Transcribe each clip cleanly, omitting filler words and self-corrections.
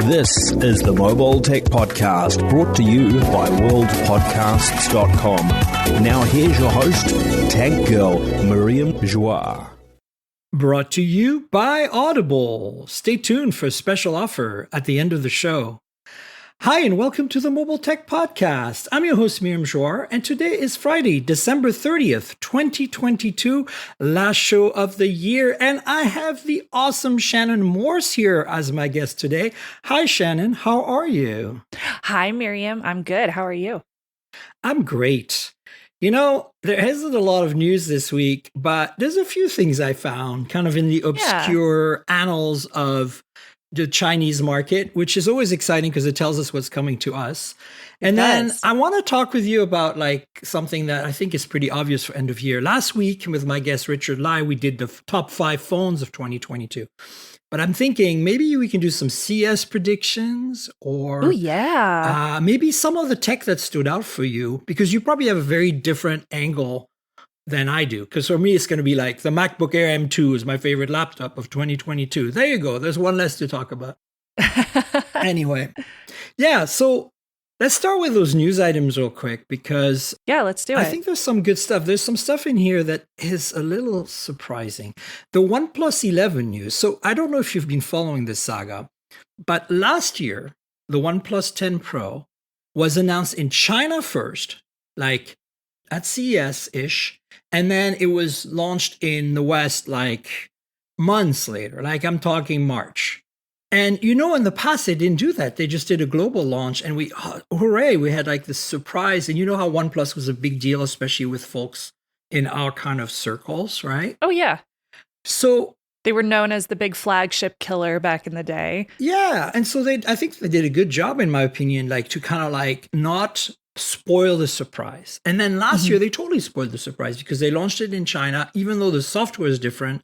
This is the Mobile Tech Podcast, brought to you by worldpodcasts.com. Now here's your host, Tech Girl, Miriam Joie. Brought to you by Audible. Stay tuned for a special offer at the end of the show. Hi, and welcome to the Mobile Tech Podcast. I'm your host, Miriam Joie, and today is Friday, December 30th, 2022, last show of the year, and I have the awesome Shannon Morse here as my guest today. Hi, Shannon. How are you? Hi, Miriam. I'm good. How are you? I'm great. You know, there isn't a lot of news this week, but there's a few things I found kind of in the obscure annals of the Chinese market, which is always exciting because it tells us what's coming to us. And then I want to talk with you about like something that I think is pretty obvious for end of year. Last week with my guest, Richard Lai, we did the top 5 phones of 2022. But I'm thinking maybe we can do some CES predictions or maybe some of the tech that stood out for you, because you probably have a very different angle than I do. Because for me, it's going to be like the MacBook Air M2 is my favorite laptop of 2022. There you go. There's one less to talk about. Anyway, so let's start with those news items real quick because let's do it. I think there's some good stuff. There's some stuff in here that is a little surprising. The OnePlus 11 news. So I don't know if you've been following this saga, but last year, the OnePlus 10 Pro was announced in China first, like at CES-ish. And then it was launched in the West like months later, like I'm talking March. And you know, in the past, they didn't do that. They just did a global launch and we had like this surprise. And you know how OnePlus was a big deal, especially with folks in our kind of circles, right? Oh, yeah. So they were known as the big flagship killer back in the day. Yeah. And so I think they did a good job, in my opinion, like to kind of like not spoil the surprise. And then last year, they totally spoiled the surprise because they launched it in China, even though the software is different.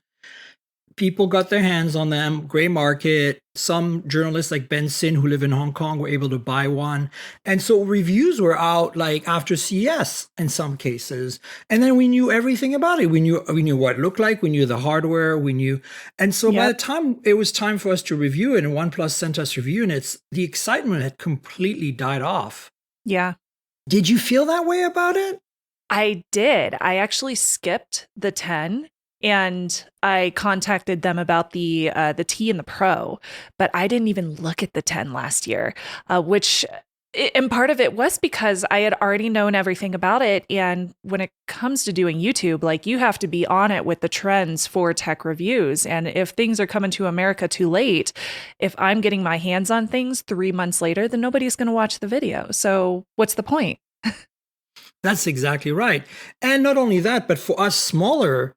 People got their hands on them, gray market. Some journalists like Ben Sin, who live in Hong Kong, were able to buy one. And so reviews were out like after CES in some cases. And then we knew everything about it. We knew what it looked like. We knew the hardware. We knew. And so by the time it was time for us to review it, and OnePlus sent us review, and the excitement had completely died off. Yeah. Did you feel that way about it? I did. I actually skipped the 10 and I contacted them about the T and the Pro, but I didn't even look at the 10 last year, and part of it was because I had already known everything about it. And when it comes to doing YouTube, like you have to be on it with the trends for tech reviews. And if things are coming to America too late, if I'm getting my hands on things 3 months later, then nobody's going to watch the video. So what's the point? That's exactly right. And not only that, but for us smaller,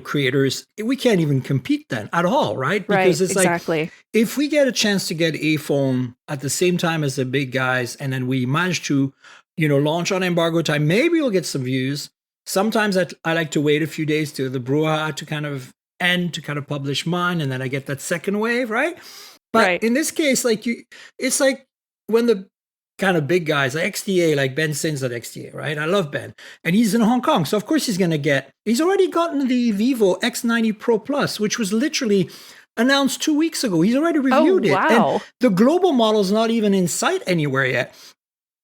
creators, we can't even compete then at all, right? Because it's like, if we get a chance to get a phone at the same time as the big guys, and then we manage to, launch on embargo time, maybe we'll get some views. Sometimes I like to wait a few days to the brouhaha to kind of end, to kind of publish mine, and then I get that second wave, right? But in this case, it's like when the kind of big guys like XDA, like Ben Sin's at XDA, right? I love Ben. And he's in Hong Kong. So of course he's already gotten the Vivo X90 Pro Plus, which was literally announced 2 weeks ago. He's already reviewed it. And the global model is not even in sight anywhere yet.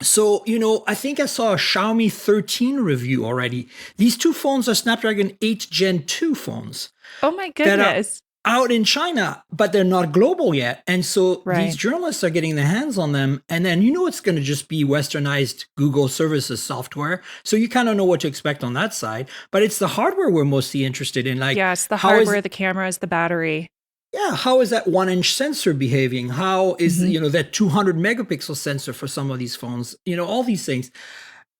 So, I think I saw a Xiaomi 13 review already. These two phones are Snapdragon 8 Gen 2 phones. Oh my goodness. Out in China, but they're not global yet. And so these journalists are getting their hands on them. And then, it's going to just be westernized Google services software. So you kind of know what to expect on that side. But it's the hardware we're mostly interested in. Like, yes, the hardware, the cameras, the battery. Yeah. How is that 1-inch sensor behaving? How is, that 200 megapixel sensor for some of these phones? All these things.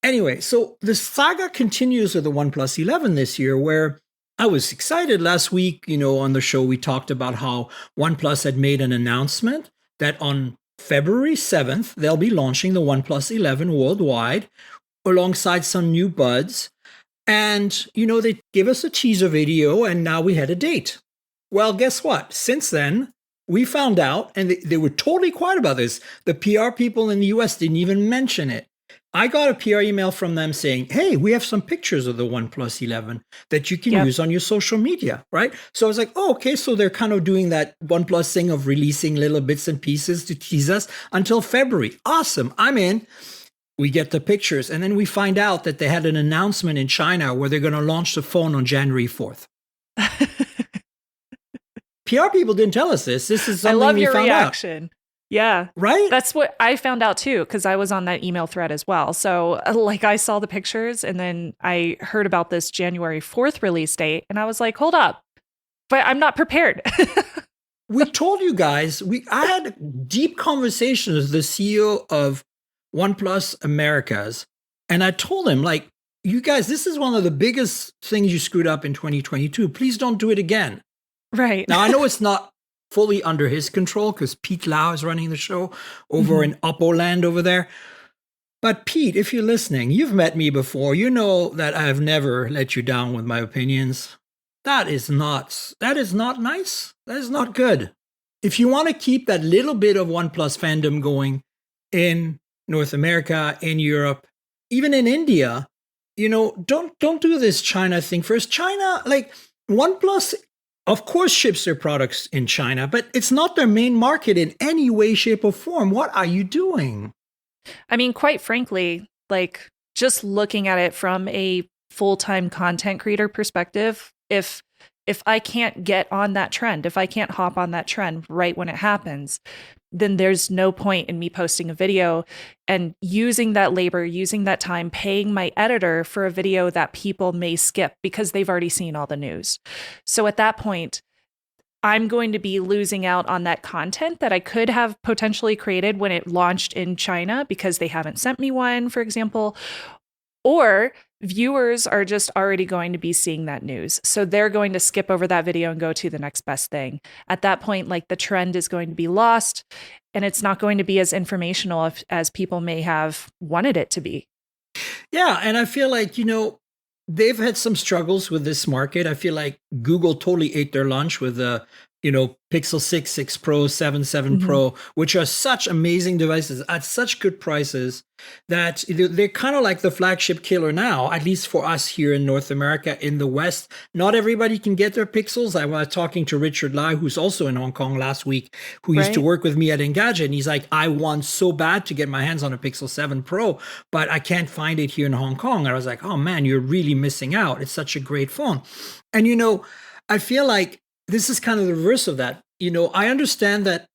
Anyway, so the saga continues with the OnePlus 11 this year, where I was excited last week, on the show, we talked about how OnePlus had made an announcement that on February 7th, they'll be launching the OnePlus 11 worldwide alongside some new buds. And, they gave us a teaser video and now we had a date. Well, guess what? Since then, we found out, and they were totally quiet about this. The PR people in the US didn't even mention it. I got a PR email from them saying, hey, we have some pictures of the OnePlus 11 that you can use on your social media, right? So I was like, oh, okay. So they're kind of doing that OnePlus thing of releasing little bits and pieces to tease us until February. Awesome. I'm in. We get the pictures. And then we find out that they had an announcement in China where they're going to launch the phone on January 4th. PR people didn't tell us this. This is something we found out. I love your reaction. Yeah. Right? That's what I found out too, because I was on that email thread as well. So like I saw the pictures and then I heard about this January 4th release date and I was like, hold up, but I'm not prepared. We told you guys, I had deep conversations with the CEO of OnePlus Americas. And I told him, like, you guys, this is one of the biggest things you screwed up in 2022. Please don't do it again. Right. Now, I know it's not fully under his control because Pete Lau is running the show over in Oppo land over there. But Pete, if you're listening, you've met me before. You know that I've never let you down with my opinions. That is not nice. That is not good. If you want to keep that little bit of OnePlus fandom going in North America, in Europe, even in India, don't do this China thing first. China, like OnePlus, of course, ships their products in China, but it's not their main market in any way, shape, or form. What are you doing? I mean, quite frankly, like just looking at it from a full-time content creator perspective, if I can't get on that trend, if I can't hop on that trend right when it happens, then there's no point in me posting a video and using that labor, using that time, paying my editor for a video that people may skip because they've already seen all the news. So at that point, I'm going to be losing out on that content that I could have potentially created when it launched in China because they haven't sent me one, for example, or viewers are just already going to be seeing that news. So they're going to skip over that video and go to the next best thing. At that point, like the trend is going to be lost and it's not going to be as informational as people may have wanted it to be. Yeah. And I feel like, they've had some struggles with this market. I feel like Google totally ate their lunch with the, Pixel 6, 6 Pro, 7 Pro, which are such amazing devices at such good prices that they're kind of like the flagship killer now, at least for us here in North America, in the West. Not everybody can get their Pixels. I was talking to Richard Lai, who's also in Hong Kong last week, who used to work with me at Engadget. And he's like, I want so bad to get my hands on a Pixel 7 Pro, but I can't find it here in Hong Kong. And I was like, oh man, you're really missing out. It's such a great phone. And, I feel like this is kind of the reverse of that. I understand that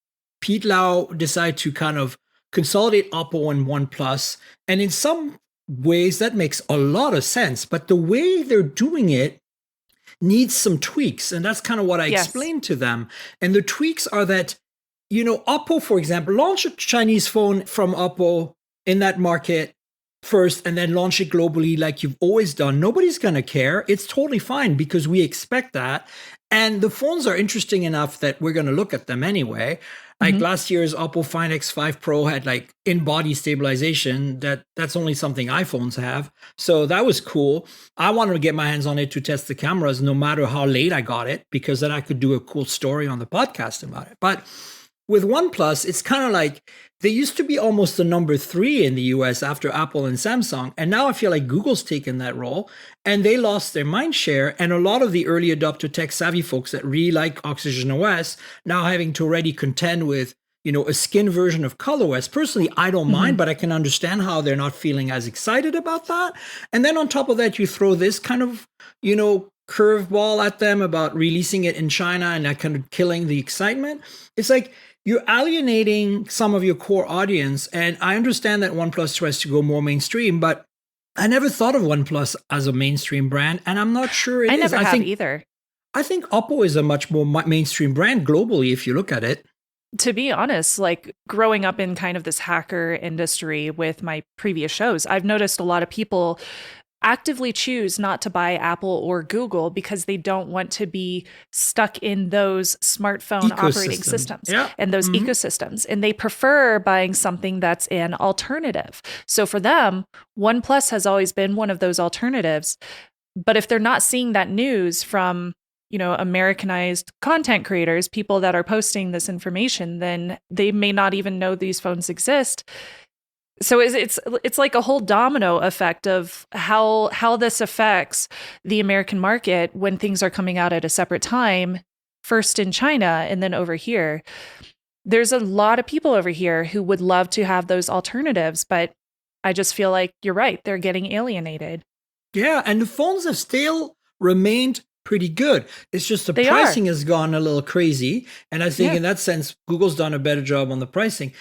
Pete Lau decided to kind of consolidate Oppo and OnePlus. And in some ways, that makes a lot of sense. But the way they're doing it needs some tweaks. And that's kind of what I explained to them. And the tweaks are that, Oppo, for example, launch a Chinese phone from Oppo in that market first and then launch it globally like you've always done. Nobody's going to care. It's totally fine because we expect that. And the phones are interesting enough that we're going to look at them anyway. Like last year's Oppo Find X5 Pro had like in-body stabilization. That's only something iPhones have. So that was cool. I wanted to get my hands on it to test the cameras no matter how late I got it, because then I could do a cool story on the podcast about it. But with OnePlus, it's kind of like they used to be almost the number 3 in the US after Apple and Samsung. And now I feel like Google's taken that role and they lost their mind share. And a lot of the early adopter tech savvy folks that really like Oxygen OS now having to already contend with, a skin version of ColorOS. Personally, I don't mind, but I can understand how they're not feeling as excited about that. And then on top of that, you throw this kind of, curveball at them about releasing it in China and that kind of killing the excitement. It's like, you're alienating some of your core audience. And I understand that OnePlus tries to go more mainstream, but I never thought of OnePlus as a mainstream brand. And I'm not sure it is. I never have either. I think Oppo is a much more mainstream brand globally, if you look at it. To be honest, like growing up in kind of this hacker industry with my previous shows, I've noticed a lot of people actively choose not to buy Apple or Google because they don't want to be stuck in those smartphone operating systems and those ecosystems. And they prefer buying something that's an alternative. So for them, OnePlus has always been one of those alternatives. But if they're not seeing that news from, Americanized content creators, people that are posting this information, then they may not even know these phones exist. So it's like a whole domino effect of how this affects the American market when things are coming out at a separate time, first in China and then over here. There's a lot of people over here who would love to have those alternatives, but I just feel like you're right. They're getting alienated. Yeah, and the phones have still remained pretty good. It's just the pricing has gone a little crazy. And I think in that sense, Google's done a better job on the pricing.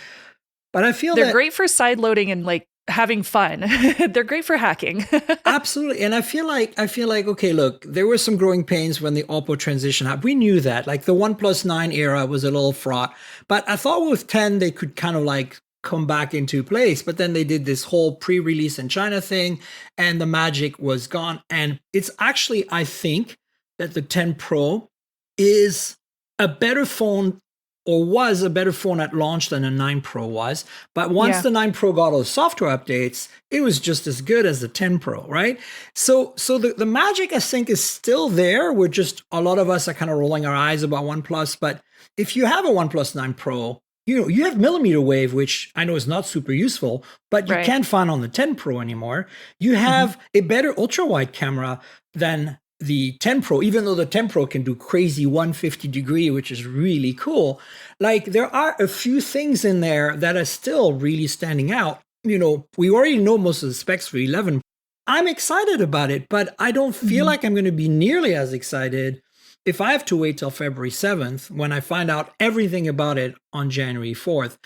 But I feel they're great for side loading and like having fun. They're great for hacking. Absolutely. And I feel like, okay, look, there were some growing pains when the Oppo transition happened. We knew that. Like the OnePlus 9 era was a little fraught. But I thought with 10, they could kind of like come back into place. But then they did this whole pre-release in China thing and the magic was gone. And it's actually, I think that the 10 Pro is a better phone, or was a better phone at launch than the 9 Pro was. But once the 9 Pro got all the software updates, it was just as good as the 10 Pro, right? So the magic, I think, is still there. We're just, a lot of us are kind of rolling our eyes about OnePlus. But if you have a OnePlus 9 Pro, you have millimeter wave, which I know is not super useful, but you can't find on the 10 Pro anymore. You have a better ultra-wide camera than the 10 Pro, even though the 10 Pro can do crazy 150 degree, which is really cool. Like there are a few things in there that are still really standing out. We already know most of the specs for 11. I'm excited about it, but I don't feel like I'm going to be nearly as excited if I have to wait till February 7th when I find out everything about it on January 4th.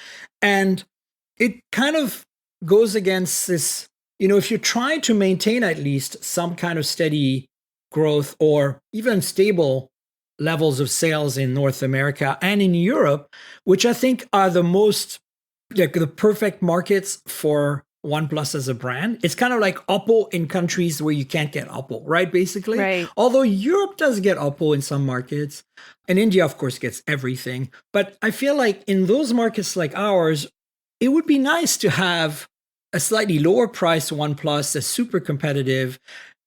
And it kind of goes against this, if you're trying to maintain at least some kind of steady growth or even stable levels of sales in North America and in Europe, which I think are the most, like the perfect markets for OnePlus as a brand. It's kind of like Oppo in countries where you can't get Oppo, right? Basically. Right. Although Europe does get Oppo in some markets, and India, of course, gets everything. But I feel like in those markets like ours, it would be nice to have a slightly lower priced OnePlus that's super competitive,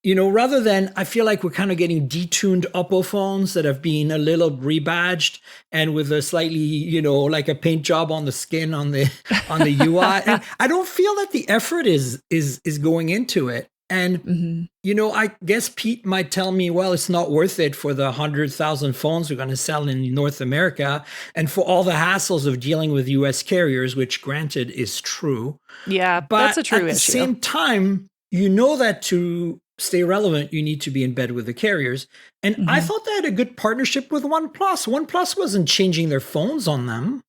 rather than, I feel like we're kind of getting detuned Oppo phones that have been a little rebadged and with a slightly, like a paint job on the skin on the UI. And I don't feel that the effort is going into it. And, I guess Pete might tell me, well, it's not worth it for the 100,000 phones we're going to sell in North America and for all the hassles of dealing with US carriers, which granted is true. Yeah, but that's a true issue. At the same time, that to stay relevant, you need to be in bed with the carriers. And I thought they had a good partnership with OnePlus. OnePlus wasn't changing their phones on them.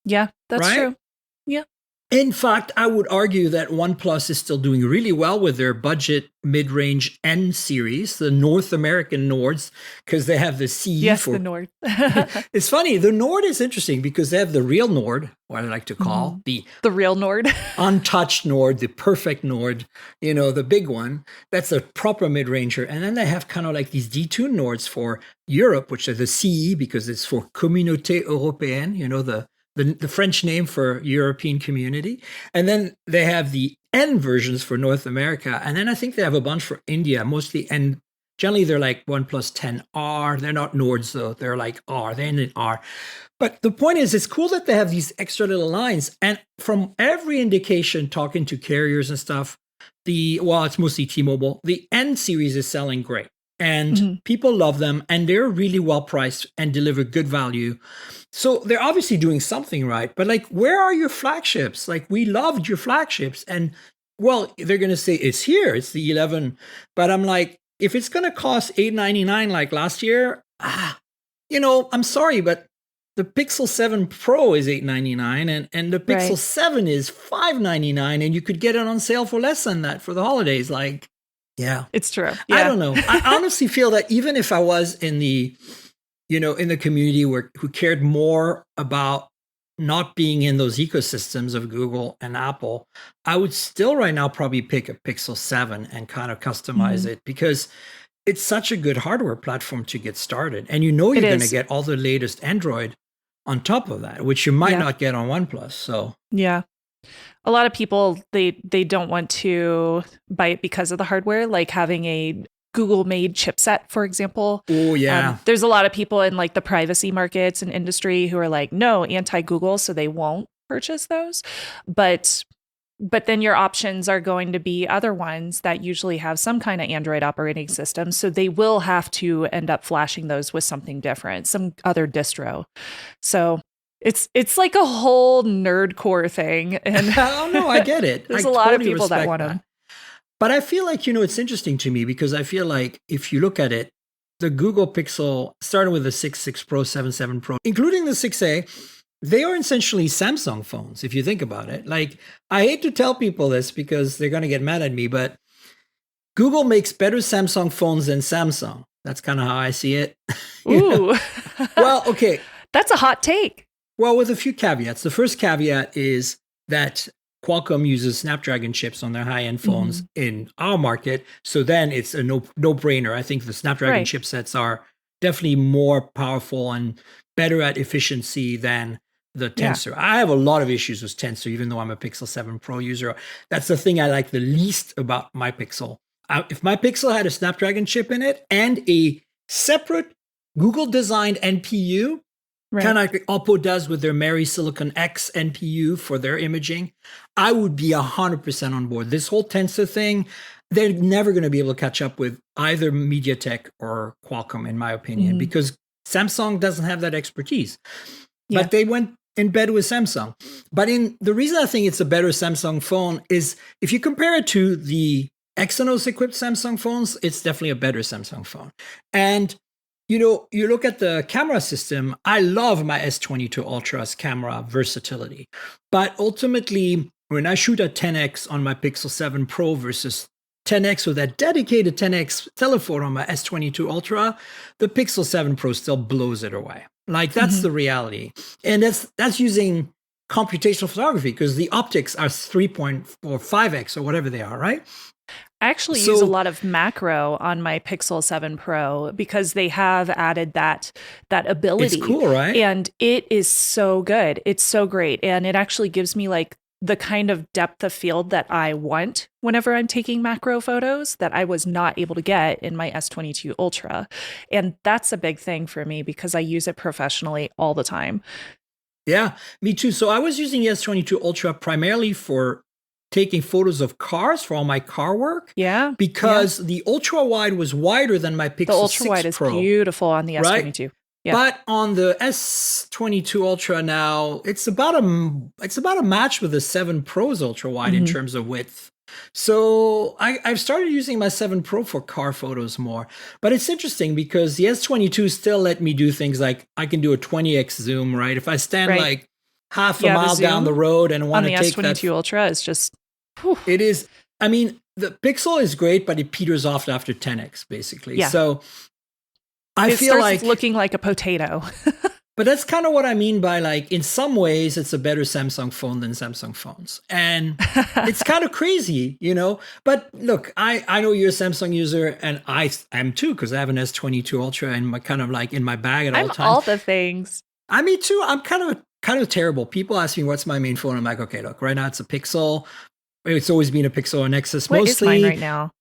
Yeah, that's true. Yeah. In fact, I would argue that OnePlus is still doing really well with their budget mid-range N series, the North American Nords, because they have the CE the Nord. It's funny. The Nord is interesting because they have the real Nord, what I like to call the real Nord, untouched Nord, the perfect Nord, the big one. That's a proper mid-ranger. And then they have kind of like these detuned Nords for Europe, which are the CE because it's for Communauté Européenne, the French name for European community. And then they have the N versions for North America. And then I think they have a bunch for India, mostly N. Generally, they're like OnePlus 10R. They're not Nords, though. They're like R. They end in R. But the point is, it's cool that they have these extra little lines. And from every indication, talking to carriers and stuff, it's mostly T-Mobile, the N series is selling great. And people love them. And they're really well priced and deliver good value. So they're obviously doing something right. But like, where are your flagships? Like, we loved your flagships. And well, they're going to say it's here. It's the 11. But I'm like, if it's going to cost $899 like last year, I'm sorry, but the Pixel 7 Pro is $899 and the Pixel 7 is $599, and you could get it on sale for less than that for the holidays. Like, yeah, it's true. Yeah. I don't know. I honestly feel that even if I was in the, in the community who cared more about not being in those ecosystems of Google and Apple, I would still right now probably pick a Pixel 7 and kind of customize it because it's such a good hardware platform to get started. And you're going to get all the latest Android on top of that, which you might not get on OnePlus. So yeah. A lot of people, they don't want to buy it because of the hardware, like having a Google-made chipset, for example. Oh, yeah. There's a lot of people in like the privacy markets and industry who are like, no, anti-Google, so they won't purchase those. But But then your options are going to be other ones that usually have some kind of Android operating system. So they will have to end up flashing those with something different, some other distro. So it's like a whole nerdcore thing. And oh, no, I get it. There's a lot of people that want them. But I feel like, it's interesting to me because I feel like if you look at it, the Google Pixel, starting with the 6 Pro, 7 Pro, including the 6A, they are essentially Samsung phones, if you think about it. Like, I hate to tell people this because they're going to get mad at me, but Google makes better Samsung phones than Samsung. That's kind of how I see it. Ooh. Well, okay. That's a hot take. Well, with a few caveats. The first caveat is that Qualcomm uses Snapdragon chips on their high-end phones in our market. So then it's a no-brainer. I think the Snapdragon chipsets are definitely more powerful and better at efficiency than the Tensor. Yeah. I have a lot of issues with Tensor, even though I'm a Pixel 7 Pro user. That's the thing I like the least about my Pixel. If my Pixel had a Snapdragon chip in it and a separate Google-designed NPU, kind of like Oppo does with their Mary Silicon X NPU for their imaging, I would be 100% on board. This whole Tensor thing, they're never going to be able to catch up with either MediaTek or Qualcomm, in my opinion, because Samsung doesn't have that expertise. Yeah. But they went in bed with Samsung. But the reason I think it's a better Samsung phone is if you compare it to the Exynos-equipped Samsung phones, it's definitely a better Samsung phone. And you look at the camera system, I love my S22 Ultra's camera versatility. But ultimately, when I shoot at 10x on my Pixel 7 Pro versus 10x with that dedicated 10x telephoto on my S22 Ultra, the Pixel 7 Pro still blows it away. Like, that's the reality. And that's using computational photography because the optics are 3.4 or 5x or whatever they are, right? I actually use a lot of macro on my Pixel 7 Pro because they have added that ability. It's cool, right? And it is so good. It's so great. And it actually gives me like the kind of depth of field that I want whenever I'm taking macro photos that I was not able to get in my S22 Ultra. And that's a big thing for me because I use it professionally all the time. Yeah, me too. So I was using the S22 Ultra primarily for taking photos of cars for all my car work. Yeah. Because the ultra wide was wider than my Pixel 6 Pro. The ultra wide is beautiful on the S22. Right? Yeah. But on the S22 Ultra now, it's about a match with the 7 Pro's ultra wide in terms of width. So I've started using my 7 Pro for car photos more. But it's interesting because the S22 still let me do things like I can do a 20x zoom, right? If I stand like half a mile down the road and want to take that. On the S22 Ultra is just... Whew. It is. I mean, the Pixel is great, but it peters off after 10x, basically. Yeah. So I feel starts like looking like a potato. But that's kind of what I mean by, like, in some ways, it's a better Samsung phone than Samsung phones. And it's kind of crazy, But look, I know you're a Samsung user, and I am too, because I have an S22 Ultra and my kind of like in my bag at all times. All the things. Me too. I'm kind of terrible. People ask me what's my main phone. I'm like, okay, look, right now it's a Pixel. It's always been a Pixel or Nexus mostly. What is mine right now?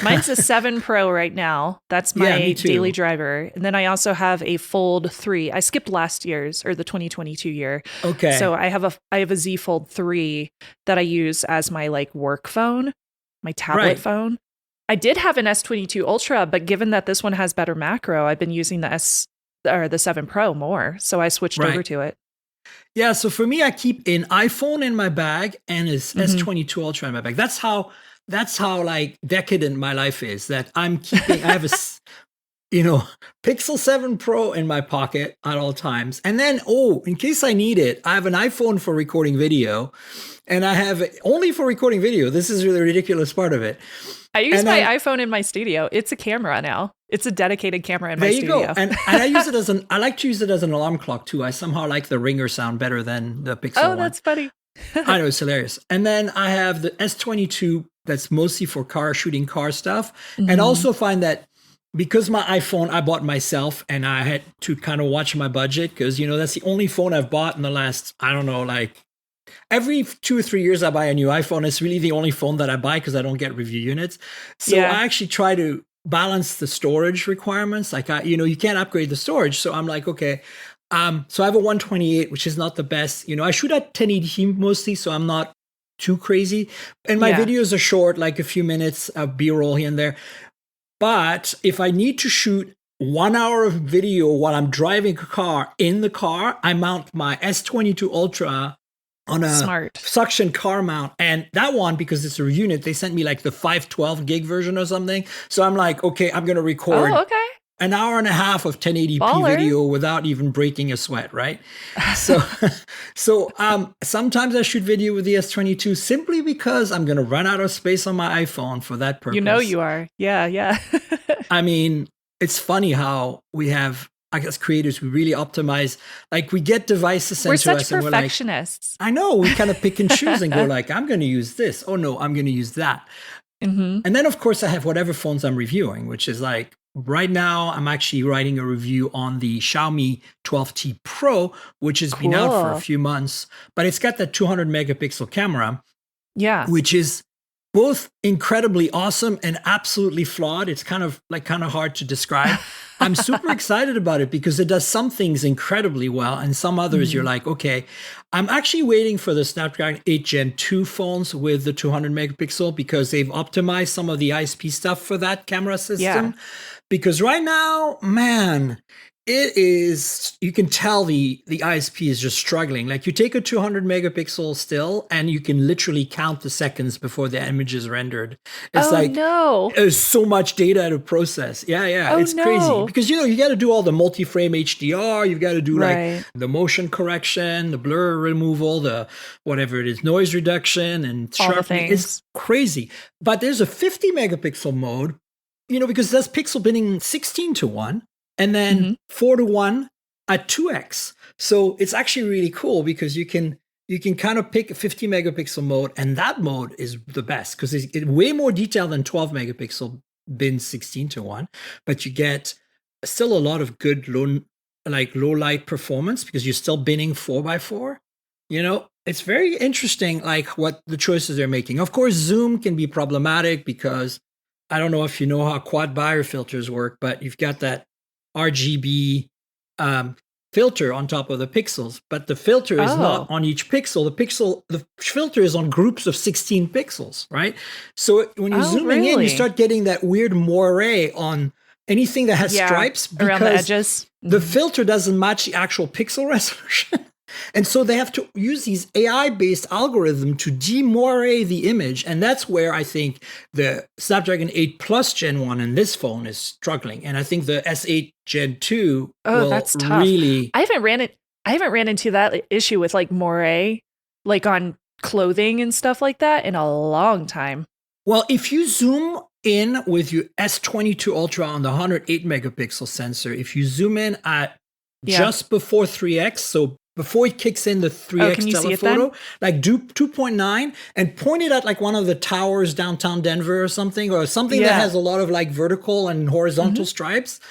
Mine's a 7 Pro right now. That's my daily driver. And then I also have a Fold 3. I skipped last year's or the 2022 year. Okay. So I have a Z Fold 3 that I use as my like work phone, my tablet phone. I did have an S22 Ultra, but given that this one has better macro, I've been using the 7 Pro more. So I switched over to it. Yeah, so for me, I keep an iPhone in my bag and an S22 Ultra in my bag. That's how like decadent my life is. That I have a Pixel 7 Pro in my pocket at all times. And then, in case I need it, I have an iPhone for recording video. And I have only for recording video. This is the ridiculous part of it. I use my iPhone in my studio. It's a camera now. It's a dedicated camera in my studio. There you go. And I use it I like to use it as an alarm clock too. I somehow like the ringer sound better than the Pixel one. Oh, that's funny. I know, it's hilarious. And then I have the S22 that's mostly for shooting car stuff. And also find that because my iPhone I bought myself and I had to kind of watch my budget because, that's the only phone I've bought in the last, I don't know, like every 2 or 3 years I buy a new iPhone. It's really the only phone that I buy because I don't get review units. So I actually try to balance the storage requirements. Like, you can't upgrade the storage. So I'm like, okay. So I have a 128, which is not the best. I shoot at 1080p mostly, so I'm not too crazy. And my videos are short, like a few minutes of B-roll here and there. But if I need to shoot 1 hour of video while I'm driving a car in the car, I mount my S22 Ultra on a suction car mount. And that one, because it's a unit, they sent me like the 512 gig version or something. So I'm like, okay, I'm going to record an hour and a half of 1080p video without even breaking a sweat, right? So sometimes I shoot video with the S22 simply because I'm going to run out of space on my iPhone for that purpose. You know you are. Yeah. I mean, it's funny how we have, I guess, creators who really optimize. Like, we get devices sent to us, and we're like, perfectionists. I know, we kind of pick and choose and go like, I'm going to use this. Oh no, I'm going to use that. Mm-hmm. And then of course I have whatever phones I'm reviewing, which is like, right now I'm actually writing a review on the Xiaomi 12T Pro, which has been out for a few months, but it's got that 200 megapixel camera. Yeah. Which is both incredibly awesome and absolutely flawed. It's kind of hard to describe. I'm super excited about it because it does some things incredibly well, and some others you're like, okay. I'm actually waiting for the Snapdragon 8 Gen 2 phones with the 200 megapixel because they've optimized some of the ISP stuff for that camera system. Yeah. Because right now, man, it is, you can tell the ISP is just struggling. Like, you take a 200 megapixel still and you can literally count the seconds before the image is rendered. It's there's so much data to process. Yeah. It's crazy because, you got to do all the multi-frame HDR. You've got to do like the motion correction, the blur removal, the whatever it is, noise reduction and sharpening. It's crazy. But there's a 50 megapixel mode, because that's pixel binning 16:1. And then 4:1 at 2x. So it's actually really cool because you can kind of pick a 50 megapixel mode, and that mode is the best because it's way more detail than 12 megapixel bin 16:1. But you get still a lot of good low light performance because you're still binning 4x4. It's very interesting, like what the choices they're making. Of course, zoom can be problematic because I don't know if you know how quad Bayer filters work, but you've got that RGB filter on top of the pixels, but the filter is not on each pixel. The filter is on groups of 16 pixels, right? So when you're zooming in, you start getting that weird moire on anything that has stripes because around the edges. The filter doesn't match the actual pixel resolution. And so they have to use these AI-based algorithms to demoire the image. And that's where I think the Snapdragon 8 Plus Gen 1 in this phone is struggling. And I think the S8 Gen 2 that's tough. Really... I haven't ran into that issue with like moire, like on clothing and stuff like that in a long time. Well, if you zoom in with your S22 Ultra on the 108 megapixel sensor, if you zoom in at just before 3x, so before it kicks in the 3x telephoto, like do 2.9 and point it at like one of the towers downtown Denver or something that has a lot of like vertical and horizontal stripes.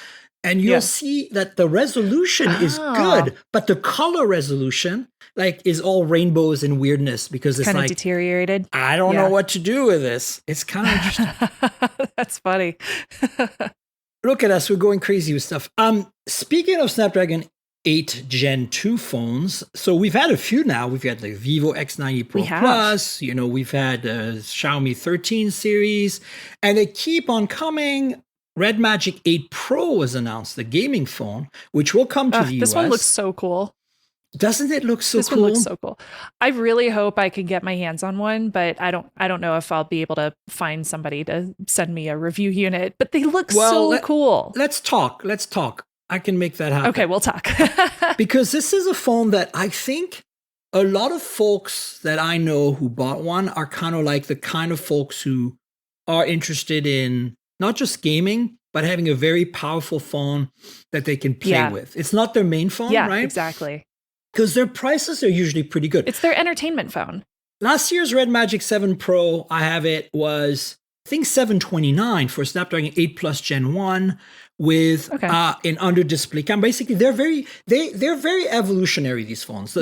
And you'll see that the resolution is good, but the color resolution like is all rainbows and weirdness because it's kind like of deteriorated. I don't know what to do with this. It's kind of interesting. That's funny. Look at us. We're going crazy with stuff. Speaking of Snapdragon 8 Gen 2 phones. So we've had a few now. We've had the Vivo X90 Pro Plus, we've had the Xiaomi 13 series, and they keep on coming. RedMagic 8 Pro was announced, the gaming phone, which will come to the US. This one looks so cool. Doesn't it look so cool? This one looks so cool. I really hope I can get my hands on one, but I don't know if I'll be able to find somebody to send me a review unit, but they look so cool. Let's talk. I can make that happen. Okay, we'll talk. Because this is a phone that I think a lot of folks that I know who bought one are kind of like the kind of folks who are interested in not just gaming, but having a very powerful phone that they can play with. It's not their main phone, right? Yeah, exactly. Because their prices are usually pretty good. It's their entertainment phone. Last year's RedMagic 7 Pro, I have it, was I think $729 for Snapdragon 8 Plus Gen 1 with an under display cam. Basically, they're very evolutionary, these phones.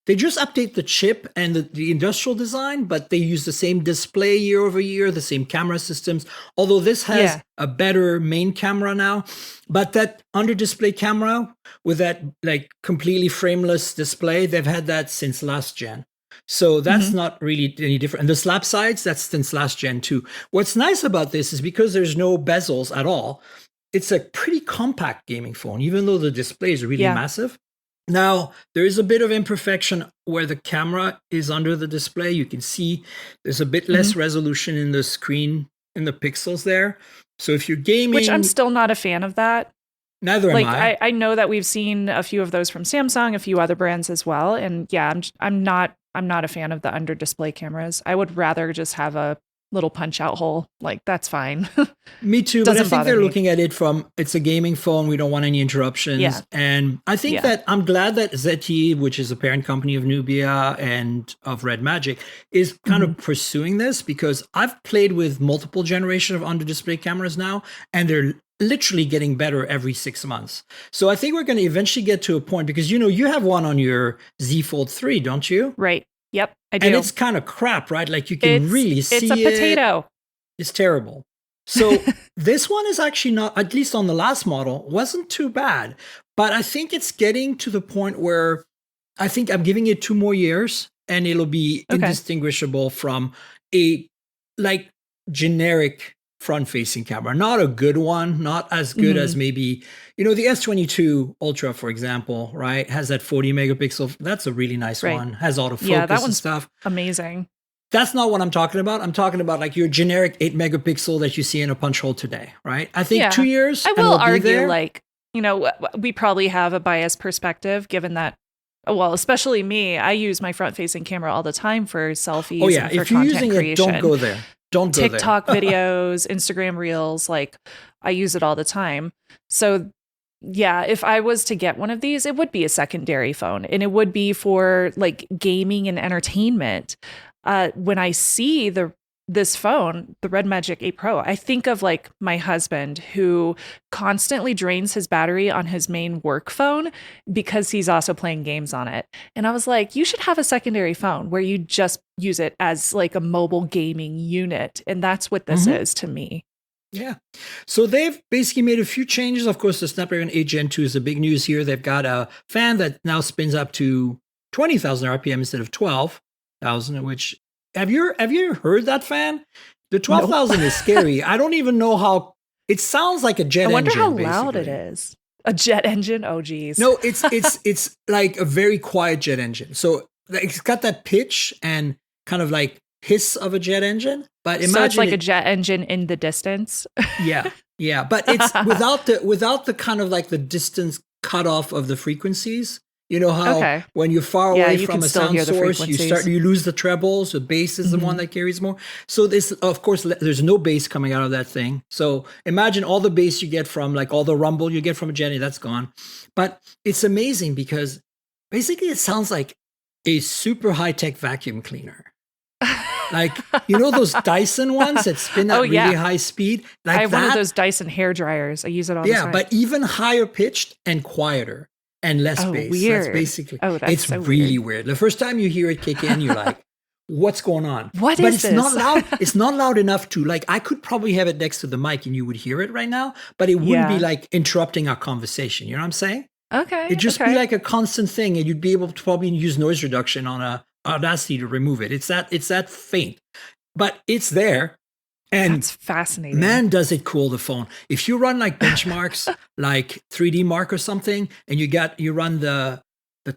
They just update the chip and the industrial design, but they use the same display year over year, the same camera systems. Although this has a better main camera now, but that under display camera with that like completely frameless display, they've had that since last gen. So that's not really any different. And the slap sides, that's since last gen too. What's nice about this is because there's no bezels at all, it's a pretty compact gaming phone, even though the display is really massive. Now, there is a bit of imperfection where the camera is under the display. You can see there's a bit less resolution in the screen, in the pixels there. So if you're gaming... Which I'm still not a fan of that. Neither am I. I know that we've seen a few of those from Samsung, a few other brands as well. And yeah, I'm not a fan of the under display cameras. I would rather just have a little punch out hole. Like, that's fine. Me too, but I think they're looking at it from, it's a gaming phone, we don't want any interruptions. Yeah. And I think that I'm glad that ZTE, which is a parent company of Nubia and of RedMagic, is kind of pursuing this, because I've played with multiple generations of under display cameras now, and they're literally getting better every 6 months. So I think we're going to eventually get to a point, because you have one on your Z Fold 3, don't you? Right. Yep, I do. And it's kind of crap, right? Like, you can really see it. It's a potato. It's terrible. So this one is actually not, at least on the last model, wasn't too bad. But I think it's getting to the point where I think I'm giving it 2 more years and it'll be indistinguishable from a generic front-facing camera. Not a good one, not as good as maybe, the S22 Ultra, for example, right? Has that 40 megapixel. That's a really nice one. Has autofocus and stuff. Amazing. That's not what I'm talking about. I'm talking about like your generic 8 megapixel that you see in a punch hole today, right? I think 2 years. I will argue we probably have a biased perspective given that, well, especially me, I use my front-facing camera all the time for selfies and for if you're content using creation. It, don't go there. Don't go TikTok videos, Instagram reels, like I use it all the time. So yeah, if I was to get one of these, it would be a secondary phone and it would be for like gaming and entertainment. When I see this phone, the RedMagic 8 Pro, I think of like my husband who constantly drains his battery on his main work phone because he's also playing games on it. And I was like, you should have a secondary phone where you just use it as like a mobile gaming unit. And that's what this is to me. Yeah. So they've basically made a few changes. Of course, the Snapdragon 8 Gen 2 is the big news here. They've got a fan that now spins up to 20,000 RPM instead of 12,000, which have you heard that fan? The 12,000 is scary. I don't even know how it sounds like a jet engine. I wonder how loud it is. A jet engine? Oh, geez. No, it's like a very quiet jet engine. So it's got that pitch and kind of like hiss of a jet engine. But imagine so it's like a jet engine in the distance. Yeah. But it's without the kind of like the distance cutoff of the frequencies. You know how when you're far away from a sound source, you lose the trebles. The bass is the one that carries more. So this, of course, there's no bass coming out of that thing. So imagine all the bass you get from like all the rumble you get from a Jenny, that's gone. But it's amazing because basically it sounds like a super high-tech vacuum cleaner. Like, those Dyson ones that spin at really high speed? Like I have one of those Dyson hair dryers. I use it all the time. Yeah, but even higher pitched and quieter. And less bass. Weird. That's basically. It's so really weird. The first time you hear it kick in, you're like, "What's going on?" But it's not loud. It's not loud enough to like. I could probably have it next to the mic and you would hear it right now, but it wouldn't be like interrupting our conversation. You know what I'm saying? Okay. It'd just be like a constant thing, and you'd be able to probably use noise reduction on a Audacity to remove it. It's that faint, but it's there. And that's fascinating. Man, does it cool the phone. If you run like benchmarks, like 3D Mark or something, and you run the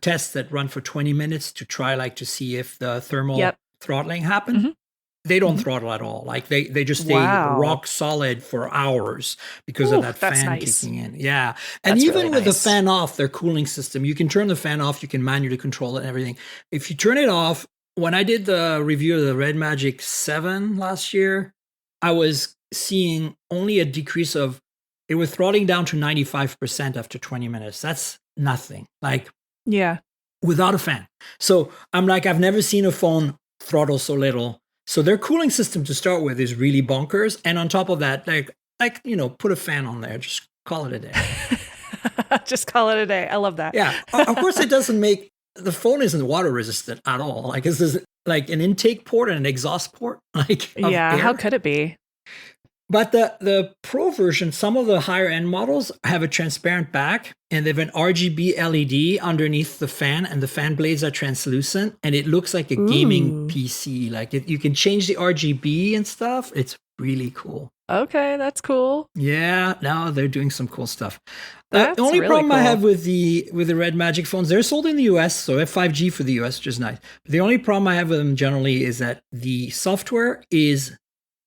tests that run for 20 minutes to try like to see if the thermal throttling happened, they don't throttle at all. Like they just stay rock solid for hours because of that fan kicking in. Yeah. And that's even really with the fan off, their cooling system, you can turn the fan off, you can manually control it and everything. If you turn it off, when I did the review of the RedMagic 7 last year, I was seeing only a decrease of, it was throttling down to 95% after 20 minutes. That's nothing. Like, without a fan. So I'm like, I've never seen a phone throttle so little. So their cooling system to start with is really bonkers. And on top of that, like put a fan on there. Just call it a day. Just call it a day. I love that. Yeah. Of course, it doesn't make, the phone isn't water resistant at all. Like, is this like an intake port and an exhaust port? Like, how could it be? But the Pro version, some of the higher end models have a transparent back and they have an RGB LED underneath the fan, and the fan blades are translucent, and it looks like a gaming PC. Like you can change the RGB and stuff. It's really cool. Okay, that's cool. Yeah, now they're doing some cool stuff. The only really problem I have with the RedMagic phones, they're sold in the US, so F5G for the US, which is nice. But the only problem I have with them generally is that the software used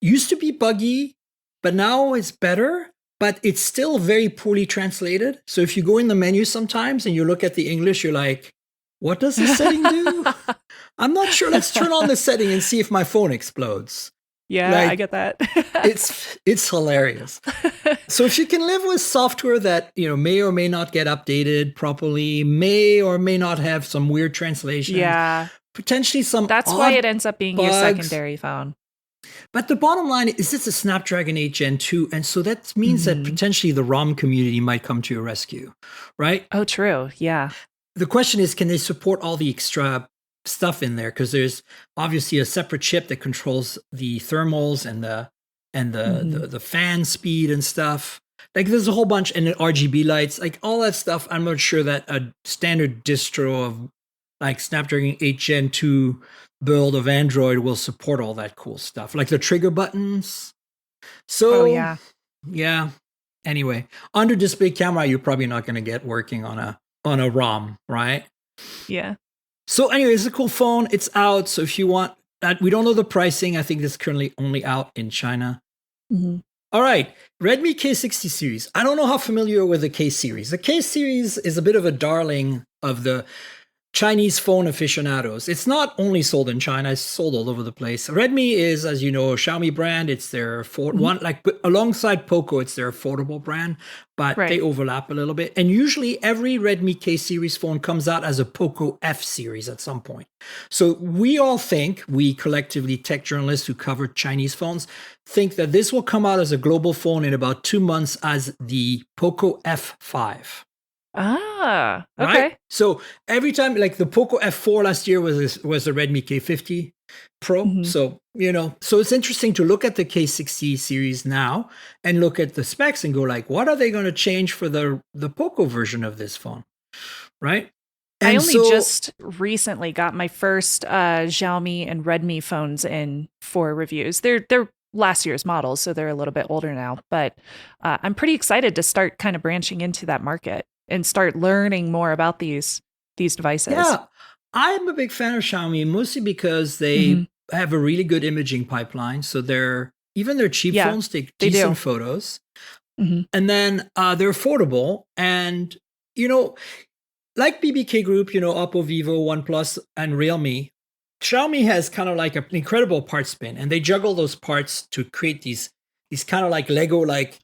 to be buggy, but now it's better, but it's still very poorly translated. So if you go in the menu sometimes and you look at the English, you're like, what does this setting do? I'm not sure. Let's turn on the setting and see if my phone explodes. Yeah, I get that. it's hilarious. So if you can live with software that, may or may not get updated properly, may or may not have some weird translation. Yeah. Potentially some That's why it ends up being your secondary phone. But the bottom line is it's a Snapdragon 8 Gen 2. And so that means that potentially the ROM community might come to your rescue, right? Oh, true. Yeah. The question is, can they support all the extra stuff in there? Because there's obviously a separate chip that controls the thermals and the fan speed and stuff. Like there's a whole bunch, and the RGB lights, like all that stuff. I'm not sure that a standard distro of like Snapdragon 8 Gen 2 build of Android will support all that cool stuff, like the trigger buttons. So, yeah. Anyway, under display camera, you're probably not going to get working on a ROM, right? Yeah. So anyway, it's a cool phone. It's out. So if you want that, we don't know the pricing. I think it's currently only out in China. All right. Redmi K60 series. I don't know how familiar you are with the K series. The K series is a bit of a darling of the Chinese phone aficionados. It's not only sold in China, it's sold all over the place. Redmi is, as you know, a Xiaomi brand. It's their one, like alongside Poco, it's their affordable brand, but they overlap a little bit. And usually every Redmi K series phone comes out as a Poco F series at some point. So we collectively tech journalists who cover Chinese phones, think that this will come out as a global phone in about 2 months as the Poco F5. Ah, okay. Right? So every time, like the Poco F4 last year was the Redmi K50 Pro. So, so it's interesting to look at the K60 series now and look at the specs and go like, what are they going to change for the Poco version of this phone? Right? And I only just recently got my first Xiaomi and Redmi phones in for reviews. They're last year's models, so they're a little bit older now, but I'm pretty excited to start kind of branching into that market and start learning more about these devices. Yeah, I'm a big fan of Xiaomi, mostly because they have a really good imaging pipeline. So their cheap phones take decent photos. And then they're affordable. And, like BBK Group, Oppo, Vivo, OnePlus, and Realme, Xiaomi has kind of like an incredible parts bin. And they juggle those parts to create these kind of like Lego-like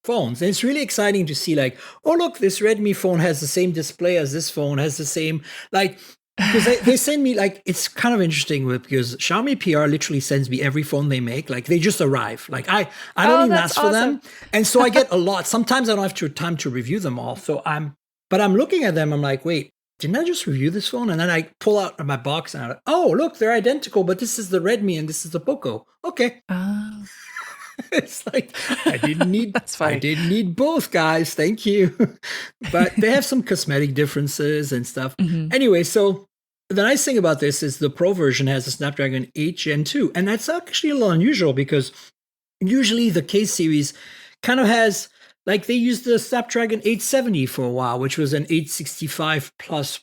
phones. And it's really exciting to see like, oh, look, this Redmi phone has the same display as this phone, has the same, like, because they send me, like, it's kind of interesting because Xiaomi PR literally sends me every phone they make. Like, they just arrive. Like, I don't even ask for them. And so I get a lot. Sometimes I don't have time to review them all. So I'm looking at them. I'm like, wait, didn't I just review this phone? And then I pull out my box and I'm like, oh, look, they're identical, but this is the Redmi and this is the Poco. Okay. It's like, I didn't need both, guys. Thank you. But they have some cosmetic differences and stuff. Anyway, so the nice thing about this is the Pro version has a Snapdragon 8 Gen 2. And that's actually a little unusual because usually the K series kind of has, like, they used the Snapdragon 870 for a while, which was an 865 plus.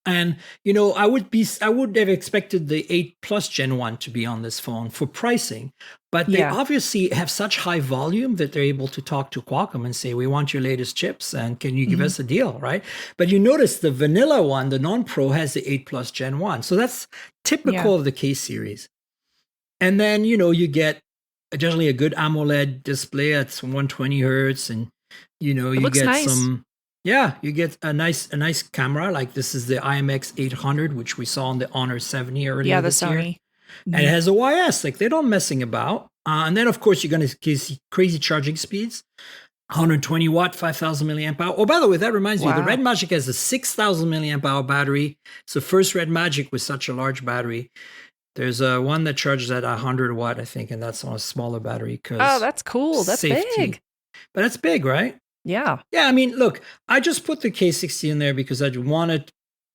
And, I would have expected the 8 Plus Gen 1 to be on this phone for pricing. But they obviously have such high volume that they're able to talk to Qualcomm and say, we want your latest chips and can you give us a deal, right? But you notice the vanilla one, the non-Pro, has the 8 Plus Gen 1. So that's typical of the K series. And then, you get generally a good AMOLED display at 120 hertz, and you get nice. You get a nice camera. Like this is the IMX 800, which we saw on the Honor 70 earlier this year. And it has a YS. Like they're not messing about. And then of course you're going to see crazy charging speeds. 120 watt, 5,000 milliamp hour. Oh, by the way, that reminds me, the RedMagic has a 6,000 milliamp hour battery. It's the first RedMagic with such a large battery. There's one that charges at 100 watt, I think, and that's on a smaller battery. Oh, that's cool. That's big. But that's big, right? Yeah. Yeah, I mean, look, I just put the K60 in there because I wanted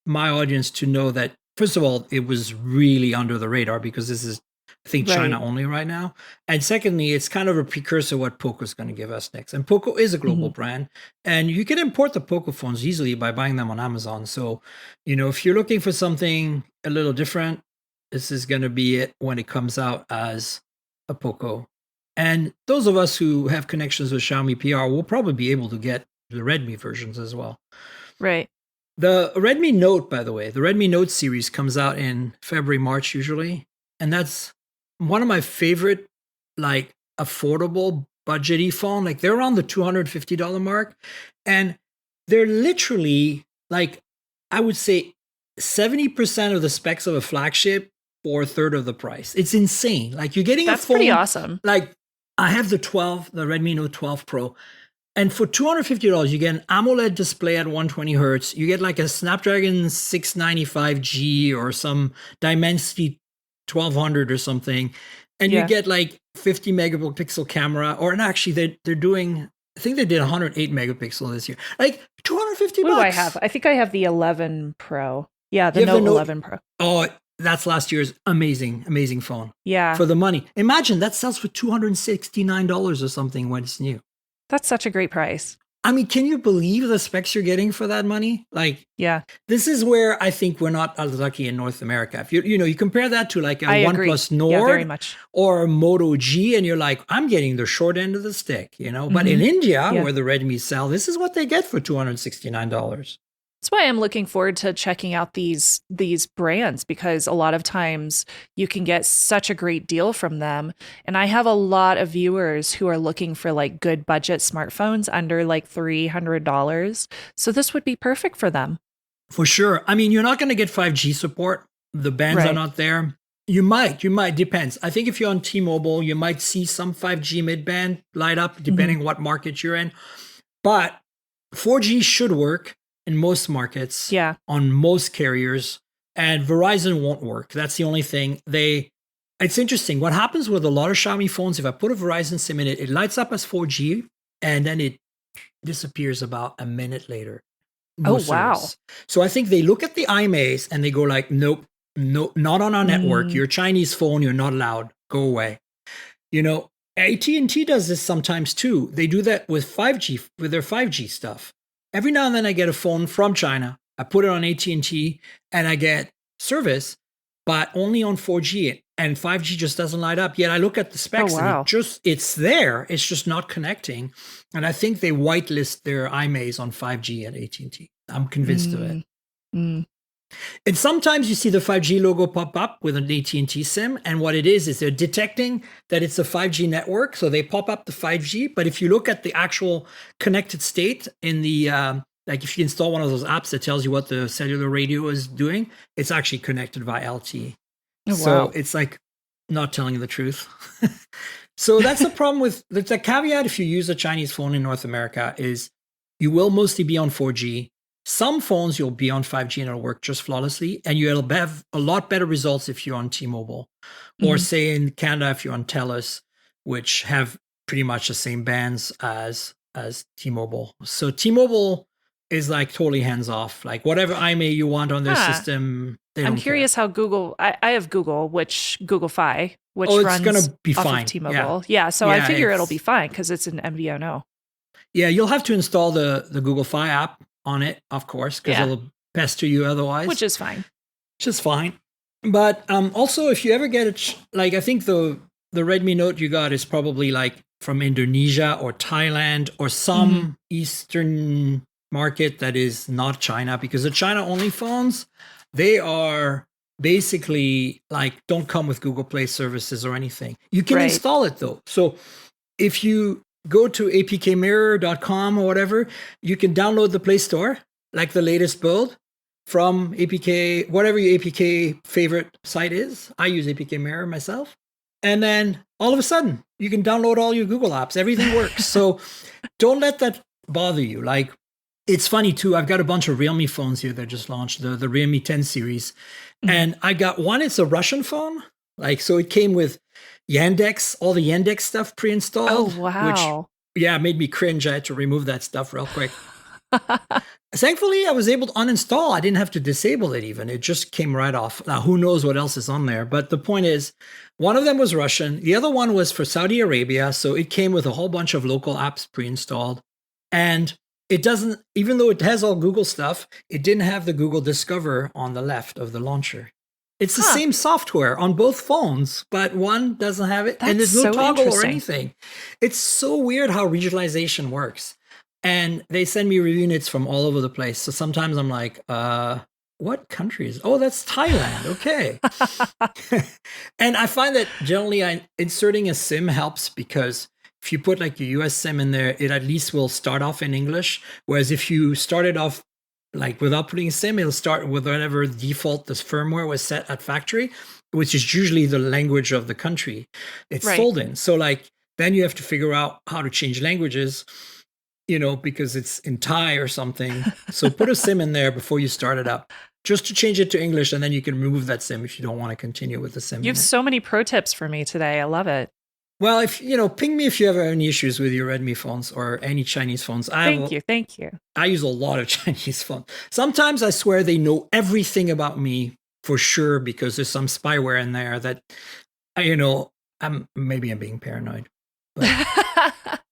my audience to know that, first of all, it was really under the radar because this is, I think, China only right now. And secondly, it's kind of a precursor of what Poco's going to give us next. And Poco is a global brand. And you can import the Poco phones easily by buying them on Amazon. So, if you're looking for something a little different, this is going to be it when it comes out as a Poco. And those of us who have connections with Xiaomi PR will probably be able to get the Redmi versions as well. Right. The Redmi Note, by the way, the Redmi Note series comes out in February, March usually. And that's one of my favorite, like, affordable, budgety phone. Like, they're around the $250 mark. And they're literally, like, I would say 70% of the specs of a flagship for a third of the price. It's insane. Like, you're getting a phone. That's pretty awesome. Like, I have the Redmi Note 12 Pro. And for $250, you get an AMOLED display at 120 hertz. You get like a Snapdragon 695G or some Dimensity 1200 or something. And you get like 50 megapixel camera. Or and actually, they're doing, I think they did 108 megapixel this year. Like $250. What do I have? I think I have the 11 Pro. Yeah, the Note 11 Pro. Oh, that's last year's amazing phone. Yeah. For the money. Imagine that sells for $269 or something when it's new. That's such a great price. I mean, can you believe the specs you're getting for that money? Like, yeah, this is where I think we're not as lucky in North America. If you compare that to like a OnePlus Nord very much. Or a Moto G, and you're like, I'm getting the short end of the stick, But in India, where the Redmi sell, this is what they get for $269. That's why I'm looking forward to checking out these brands, because a lot of times you can get such a great deal from them. And I have a lot of viewers who are looking for like good budget smartphones under like $300. So this would be perfect for them. For sure. I mean, you're not going to get 5G support. The bands are not there. You might, depends. I think if you're on T-Mobile, you might see some 5G mid-band light up, depending what market you're in. But 4G should work in most markets, on most carriers, and Verizon won't work. That's the only thing. It's interesting. What happens with a lot of Xiaomi phones, if I put a Verizon SIM in it, it lights up as 4G, and then it disappears about a minute later. No service. Wow. So I think they look at the IMEIs and they go like, nope, not on our network. You're a Chinese phone. You're not allowed. Go away. AT&T does this sometimes too. They do that with 5G, with their 5G stuff. Every now and then I get a phone from China. I put it on AT&T and I get service, but only on 4G, and 5G just doesn't light up. Yet I look at the specs and it's there. It's just not connecting. And I think they whitelist their IMEIs on 5G at AT&T. I'm convinced of it. And sometimes you see the 5G logo pop up with an AT&T SIM. And what it is they're detecting that it's a 5G network. So they pop up the 5G. But if you look at the actual connected state in the, like if you install one of those apps that tells you what the cellular radio is doing, it's actually connected via LTE. So it's like not telling you the truth. So that's the problem with the caveat. If you use a Chinese phone in North America is you will mostly be on 4G. Some phones you'll be on 5G and it'll work just flawlessly, and you'll have a lot better results if you're on T-Mobile, or say in Canada if you're on TELUS, which have pretty much the same bands as T-Mobile. So T-Mobile is like totally hands off, like whatever IMEI you want on their system. I'm curious how Google. I have Google Fi, which runs gonna be off fine. Of T-Mobile. Yeah, so I figure it'll be fine because it's an MVNO. Yeah, you'll have to install the Google Fi app on it, of course, because it'll pester you otherwise. Which is fine. But also, if you ever get it, like I think the Redmi Note you got is probably like from Indonesia or Thailand or some Eastern market that is not China, because the China-only phones, they are basically like don't come with Google Play services or anything. You can install it though. So if you go to apkmirror.com or whatever, you can download the Play Store, like the latest build from APK, whatever your APK favorite site is. I use APK Mirror myself. And then all of a sudden, you can download all your Google apps. Everything works. So don't let that bother you. Like, It's funny too. I've got a bunch of Realme phones here that just launched, the Realme 10 series. Mm-hmm. And I got one, it's a Russian phone. Like, so it came with Yandex, all the Yandex stuff pre-installed. Oh, wow. Which, made me cringe. I had to remove that stuff real quick. Thankfully, I was able to uninstall. I didn't have to disable it even. It just came right off. Now, who knows what else is on there? But the point is, one of them was Russian. The other one was for Saudi Arabia. So it came with a whole bunch of local apps pre-installed. And it doesn't, even though it has all Google stuff, it didn't have the Google Discover on the left of the launcher. It's the same software on both phones, but one doesn't have it. And there's no toggle or anything. It's so weird how regionalization works. And they send me review notes from all over the place. So sometimes I'm like, what countries? Oh, that's Thailand. Okay. And I find that generally inserting a SIM helps, because if you put like your US SIM in there, it at least will start off in English. Whereas if you started off like without putting a SIM, it'll start with whatever default this firmware was set at factory, which is usually the language of the country it's sold in. So like, then you have to figure out how to change languages, because it's in Thai or something. So put a SIM in there before you start it up, just to change it to English. And then you can remove that SIM if you don't want to continue with the SIM. You have so many pro tips for me today. I love it. Well, if ping me if you have any issues with your Redmi phones or any Chinese phones. Thank you. I use a lot of Chinese phones. Sometimes I swear they know everything about me for sure, because there's some spyware in there that, I'm being paranoid. But.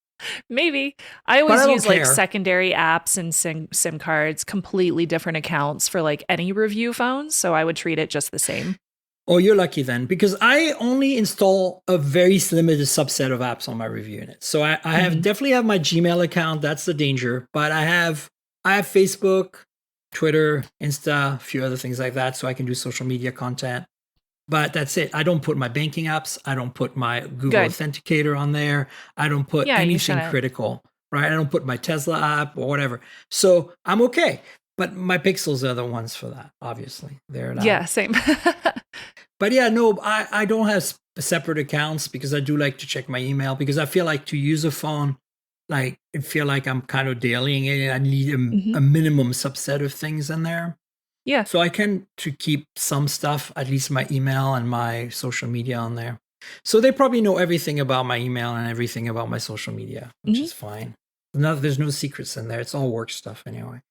Maybe. I always use like secondary apps and SIM cards, completely different accounts for like any review phones. So I would treat it just the same. Oh, you're lucky then, because I only install a very limited subset of apps on my review unit. So I definitely have my Gmail account. That's the danger. But I have Facebook, Twitter, Insta, a few other things like that. So I can do social media content. But that's it. I don't put my banking apps. I don't put my Google Authenticator on there. I don't put anything critical, right? I don't put my Tesla app or whatever. So I'm okay. But my Pixels are the ones for that, obviously. They're not. Yeah, same. But I don't have separate accounts, because I do like to check my email, because I feel like to use a phone, like I feel like I'm kind of dailying it. I need a minimum subset of things in there. Yeah. So I can to keep some stuff, at least my email and my social media on there. So they probably know everything about my email and everything about my social media, which is fine. No, there's no secrets in there. It's all work stuff anyway.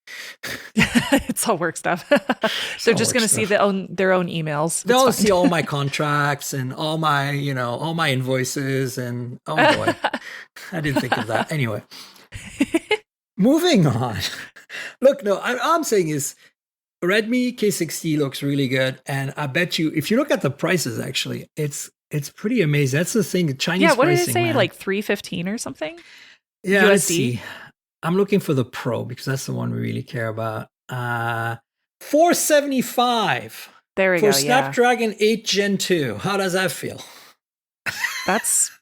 It's all work stuff. They're just going to see their own emails. They'll see all my contracts and all my, all my invoices, and oh boy, I didn't think of that. Anyway, moving on. Look, no, I'm saying is Redmi K60 looks really good, and I bet you, if you look at the prices, actually, it's pretty amazing. That's the thing. Chinese pricing. What did it say? Man. Like $315 or something? Yeah, USD? Let's see. I'm looking for the Pro, because that's the one we really care about. $475. There we go. For Snapdragon 8 Gen 2. How does that feel? It's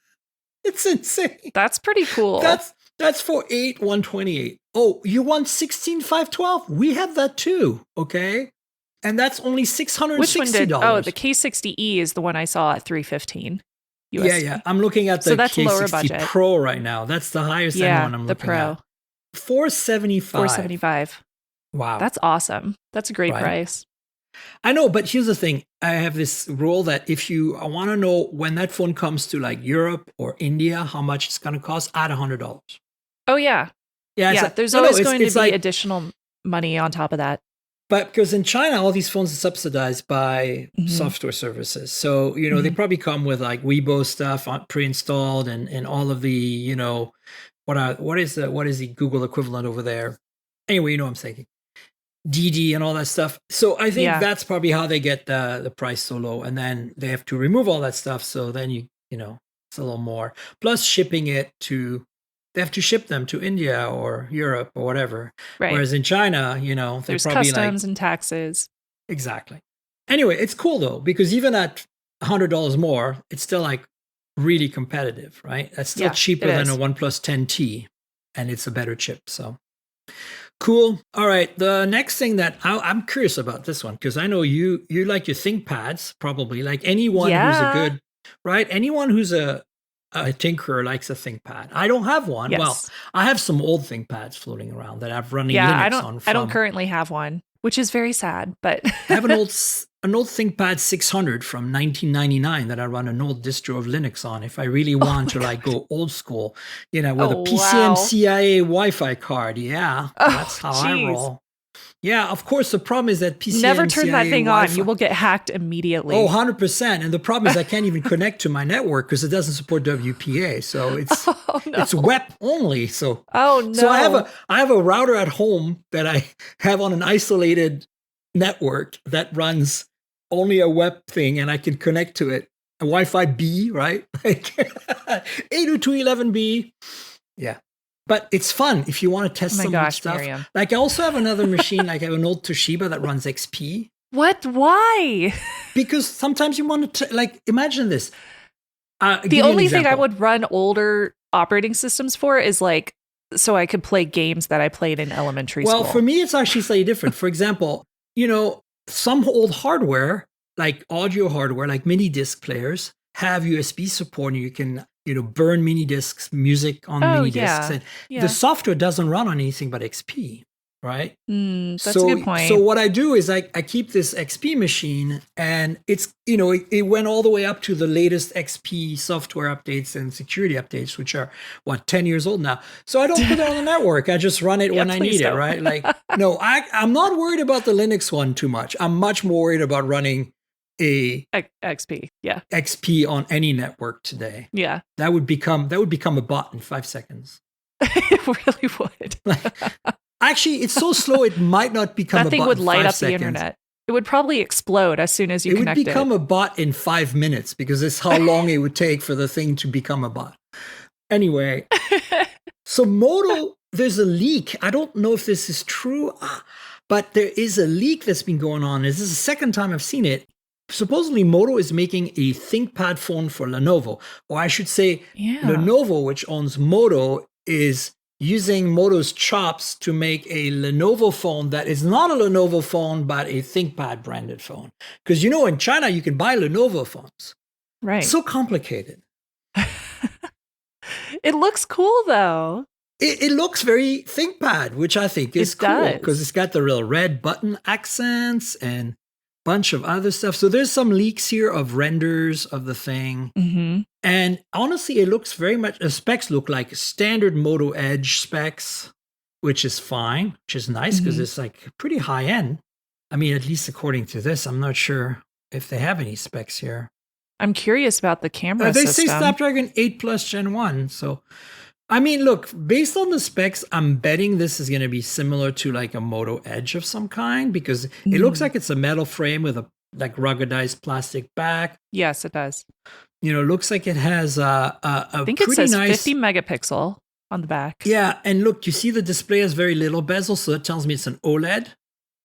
insane. That's pretty cool. That's for 128. Oh, you want 16,512? We have that too. Okay. And that's only $660. Which one did? Oh, the K60E is the one I saw at $315. USD. Yeah. I'm looking at the K60 Pro right now. That's the highest end one I'm looking at. The Pro. $475. Wow. That's awesome. That's a great price. I know, but here's the thing. I have this rule that if you want to know when that phone comes to like Europe or India, how much it's going to cost, add $100. Oh, yeah. Yeah. There's always going to be additional money on top of that. But because in China, all these phones are subsidized by software services. So, they probably come with like Weibo stuff pre-installed and all of the, what is the Google equivalent over there? Anyway, you know what I'm saying. DD and all that stuff. So I think that's probably how they get the price so low. And then they have to remove all that stuff. So then it's a little more. Plus shipping it they have to ship them to India or Europe or whatever. Right. Whereas in China, there's probably customs and taxes. Exactly. Anyway, it's cool though, because even at $100 more, it's still like really competitive, right? That's still cheaper than a OnePlus 10T, and it's a better chip. So cool. All right. The next thing that I'm curious about this one, because I know you like your ThinkPads, probably like anyone who's a good, right? Anyone who's a a tinkerer likes a ThinkPad. I don't have one. Yes. Well, I have some old ThinkPads floating around that I've running Linux on. I don't currently have one, which is very sad, but I have an old ThinkPad 600 from 1999 that I run an old distro of Linux on. If I really want to like go old school, with a PCMCIA Wi-Fi card. Yeah, that's how I roll. Yeah, of course, the problem is that PCMCIA never turn that thing Wi-Fi, on. You will get hacked immediately. Oh, 100%. And the problem is I can't even connect to my network because it doesn't support WPA. So it's it's web only. So So I have a router at home that I have on an isolated network that runs only a web thing, and I can connect to it. A Wi-Fi B, right? Like 802.11b. Yeah. But it's fun if you want to test some stuff. Miriam. Like I also have another machine, like I have an old Toshiba that runs XP. What? Why? Because sometimes you want to, like, imagine this. The only thing I would run older operating systems for is like, so I could play games that I played in elementary school. Well, for me, it's actually slightly different. For example, some old hardware, like audio hardware, like mini disc players, have USB support, and you can burn mini discs, music on mini discs. And the software doesn't run on anything but XP, right? That's a good point. So what I do is I keep this XP machine, and it's, it went all the way up to the latest XP software updates and security updates, which are, 10 years old now. So I don't put it on the network. I just run it when I need it, right? Like, no, I'm not worried about the Linux one too much. I'm much more worried about running a XP, XP on any network today. Yeah, that would become a bot in 5 seconds. It really would. Actually, it's so slow it might not become a bot. That thing would light up seconds. the internet. It would probably explode as soon as you connect it. It would become a bot in 5 minutes because it's how long it would take for the thing to become a bot. Anyway, so Moto, there's a leak. I don't know if this is true, but there is a leak that's been going on. This is the second time I've seen it. Supposedly, Moto is making a ThinkPad phone for Lenovo. Or I should say, Lenovo, which owns Moto, is using Moto's chops to make a Lenovo phone that is not a Lenovo phone, but a ThinkPad branded phone. Because, in China, you can buy Lenovo phones. Right. So complicated. It looks cool, though. It looks very ThinkPad, which I think is cool. Because it's got the real red button accents and bunch of other stuff. So there's some leaks here of renders of the thing. Mm-hmm. And honestly, it looks very much, the specs look like standard Moto Edge specs, which is fine, which is nice because it's like pretty high end. I mean, at least according to this, I'm not sure if they have any specs here. I'm curious about the camera They system. say Snapdragon 8 Plus Gen 1. So, I mean, look, based on the specs, I'm betting this is going to be similar to like a Moto Edge of some kind because it looks like it's a metal frame with a like ruggedized plastic back. Yes, it does. Looks like it has I think it says 50 megapixel on the back. Yeah, and look, you see the display has very little bezel, so that tells me it's an OLED.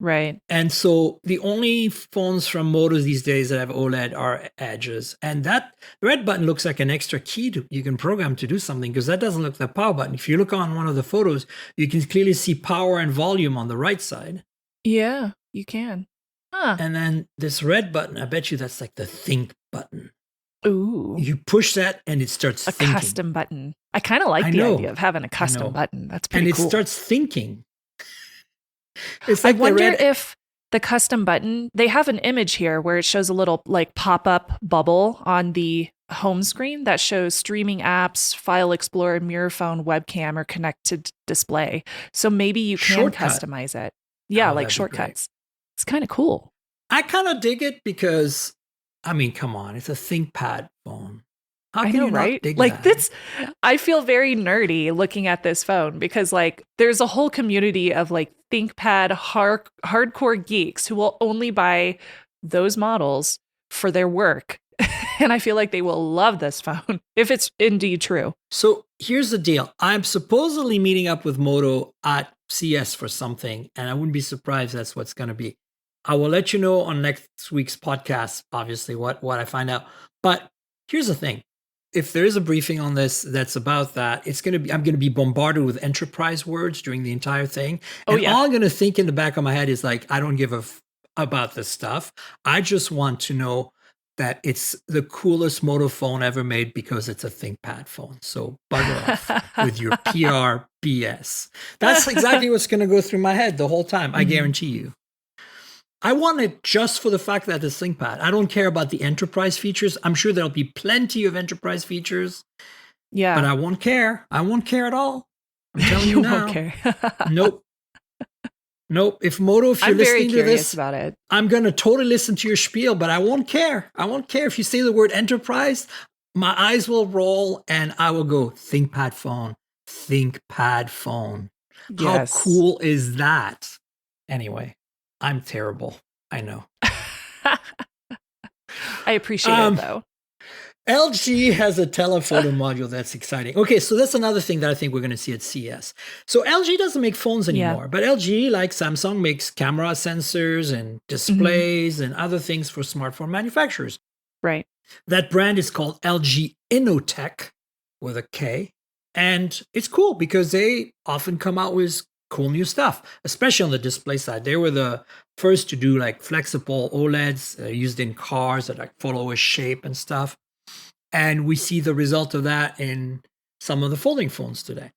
Right. And so the only phones from Moto these days that have OLED are Edges. And that red button looks like an extra key you can program to do something because that doesn't look like the power button. If you look on one of the photos, you can clearly see power and volume on the right side. Yeah, you can. Huh. And then this red button, I bet you that's like the think button. Ooh. You push that and it starts thinking. A custom button. I kind of like the idea of having a custom button. That's pretty cool. And it starts thinking. It's like I wonder if the custom button, they have an image here where it shows a little like pop-up bubble on the home screen that shows streaming apps, file explorer, mirror phone, webcam, or connected display. So maybe you can customize it. Yeah, like shortcuts. It's kind of cool. I kind of dig it because, I mean, come on, it's a ThinkPad phone. How can you not dig like that? I feel very nerdy looking at this phone because like there's a whole community of like ThinkPad hardcore geeks who will only buy those models for their work. And I feel like they will love this phone if it's indeed true. So here's the deal. I'm supposedly meeting up with Moto at CES for something, and I wouldn't be surprised that's what's going to be. I will let you know on next week's podcast, obviously, what I find out. But here's the thing. If there is a briefing on this that's about that, I'm going to be bombarded with enterprise words during the entire thing. And all I'm going to think in the back of my head is like, I don't give about this stuff. I just want to know that it's the coolest Moto phone ever made because it's a ThinkPad phone. So bugger off with your PR BS. That's exactly what's going to go through my head the whole time. I guarantee you. I want it just for the fact that it's ThinkPad. I don't care about the enterprise features. I'm sure there'll be plenty of enterprise features. Yeah. But I won't care. I won't care at all. I'm telling you now. Won't care. Nope. If Moto, if you're listening to this, about it. I'm going to totally listen to your spiel, but I won't care. I won't care if you say the word enterprise. My eyes will roll and I will go ThinkPad phone. ThinkPad phone. Yes. How cool is that? Anyway, I'm terrible. I know. I appreciate it though. LG has a telephoto module that's exciting. Okay, so that's another thing that I think we're going to see at CES. So LG doesn't make phones anymore, but LG, like Samsung, makes camera sensors and displays and other things for smartphone manufacturers. Right. That brand is called LG Innotech with a K. And it's cool because they often come out with cool new stuff, especially on the display side. They were the first to do like flexible OLEDs used in cars that like follow a shape and stuff. And we see the result of that in some of the folding phones today.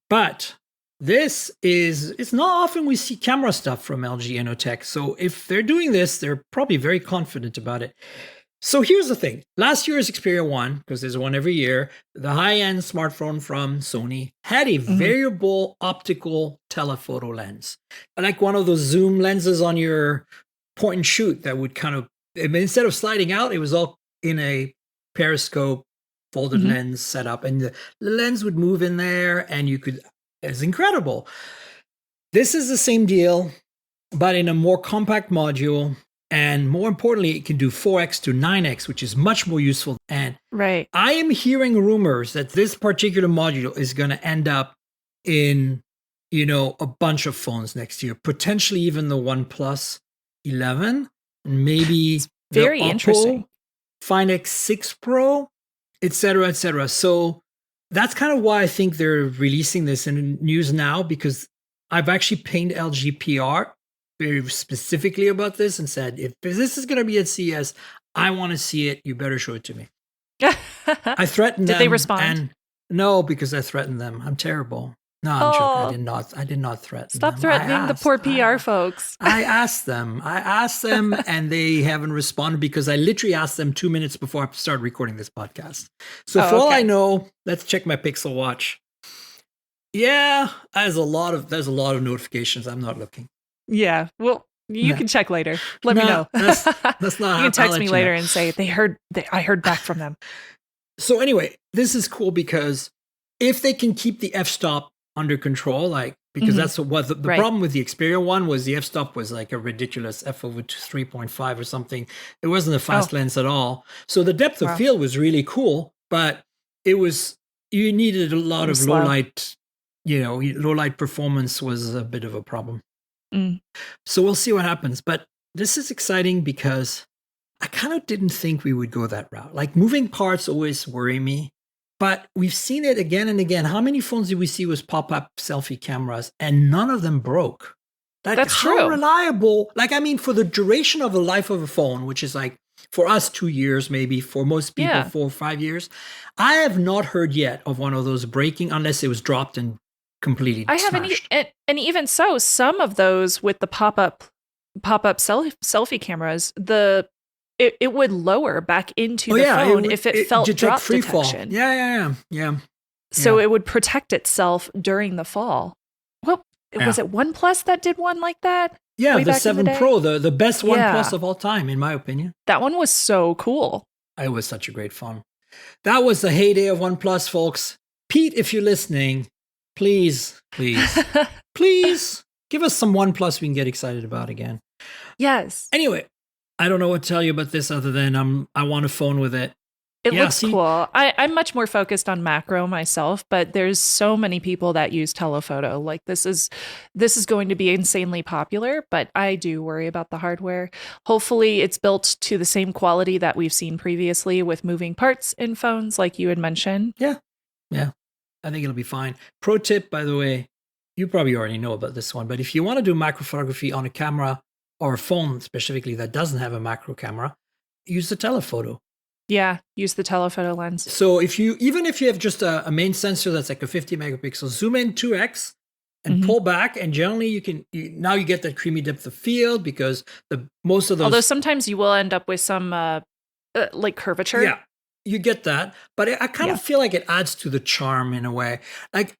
But it's not often we see camera stuff from LG Innotech. So if they're doing this, they're probably very confident about it. So here's the thing. Last year's Xperia 1, because there's one every year, the high-end smartphone from Sony had a variable optical telephoto lens. Like one of those zoom lenses on your point and shoot that would kind of, instead of sliding out, it was all in a periscope folded lens setup, and the lens would move in there and it's incredible. This is the same deal, but in a more compact module, and more importantly, it can do 4x to 9x, which is much more useful. And I am hearing rumors that this particular module is going to end up in, a bunch of phones next year, potentially even the OnePlus 11, and maybe very the interesting Find X6 Pro, et cetera. So that's kind of why I think they're releasing this in news now, because I've actually pinged LG PR very specifically about this and said, if this is going to be at CES, I want to see it. You better show it to me. I threatened them. Did they respond? No, because I threatened them. I'm terrible. No, I'm joking. I did not threaten them. Stop threatening the poor PR folks. I asked them and they haven't responded because I literally asked them 2 minutes before I started recording this podcast. So for all I know, let's check my Pixel Watch. Yeah, there's a lot of notifications. I'm not looking. Yeah, well, you can check later. Let me know. That's not. You can text me later and say I heard back from them. So anyway, this is cool because if they can keep the f-stop under control, because that's what the problem with the Xperia 1 was. The f-stop was like a ridiculous f/3.5 or something. It wasn't a fast lens at all. So the depth of field was really cool, but you needed a lot of low light. Low light performance was a bit of a problem. So we'll see what happens. But this is exciting because I kind of didn't think we would go that route. Like moving parts always worry me. But we've seen it again and again. How many phones did we see with pop-up selfie cameras and none of them broke? That's how true. Reliable. For the duration of the life of a phone, which is like for us 2 years, maybe for most people 4 or 5 years, I have not heard yet of one of those breaking unless it was dropped and completely I smashed. haven't, and even so, some of those with the pop-up selfie cameras, it would lower back into the phone if it felt drop detection. Yeah. So it would protect itself during the fall. Well, was it OnePlus that did one like that? Yeah, the 7 Pro, the best OnePlus of all time, in my opinion. That one was so cool. It was such a great phone. That was the heyday of OnePlus, folks. Pete, if you're listening, please give us some OnePlus we can get excited about again. Yes. Anyway, I don't know what to tell you about this other than I want a phone with it. It looks cool. I'm much more focused on macro myself, but there's so many people that use telephoto. Like this is going to be insanely popular, but I do worry about the hardware. Hopefully it's built to the same quality that we've seen previously with moving parts in phones, like you had mentioned. Yeah. I think it'll be fine. Pro tip, by the way, you probably already know about this one, but if you want to do macro photography on a camera or a phone specifically that doesn't have a macro camera, use the telephoto. Yeah, use the telephoto lens. So even if you have just a main sensor that's like a 50 megapixel, zoom in 2x and pull back, and generally now you get that creamy depth of field because most of those. Although sometimes you will end up with some like curvature. Yeah, you get that, but I kind of feel like it adds to the charm in a way. Like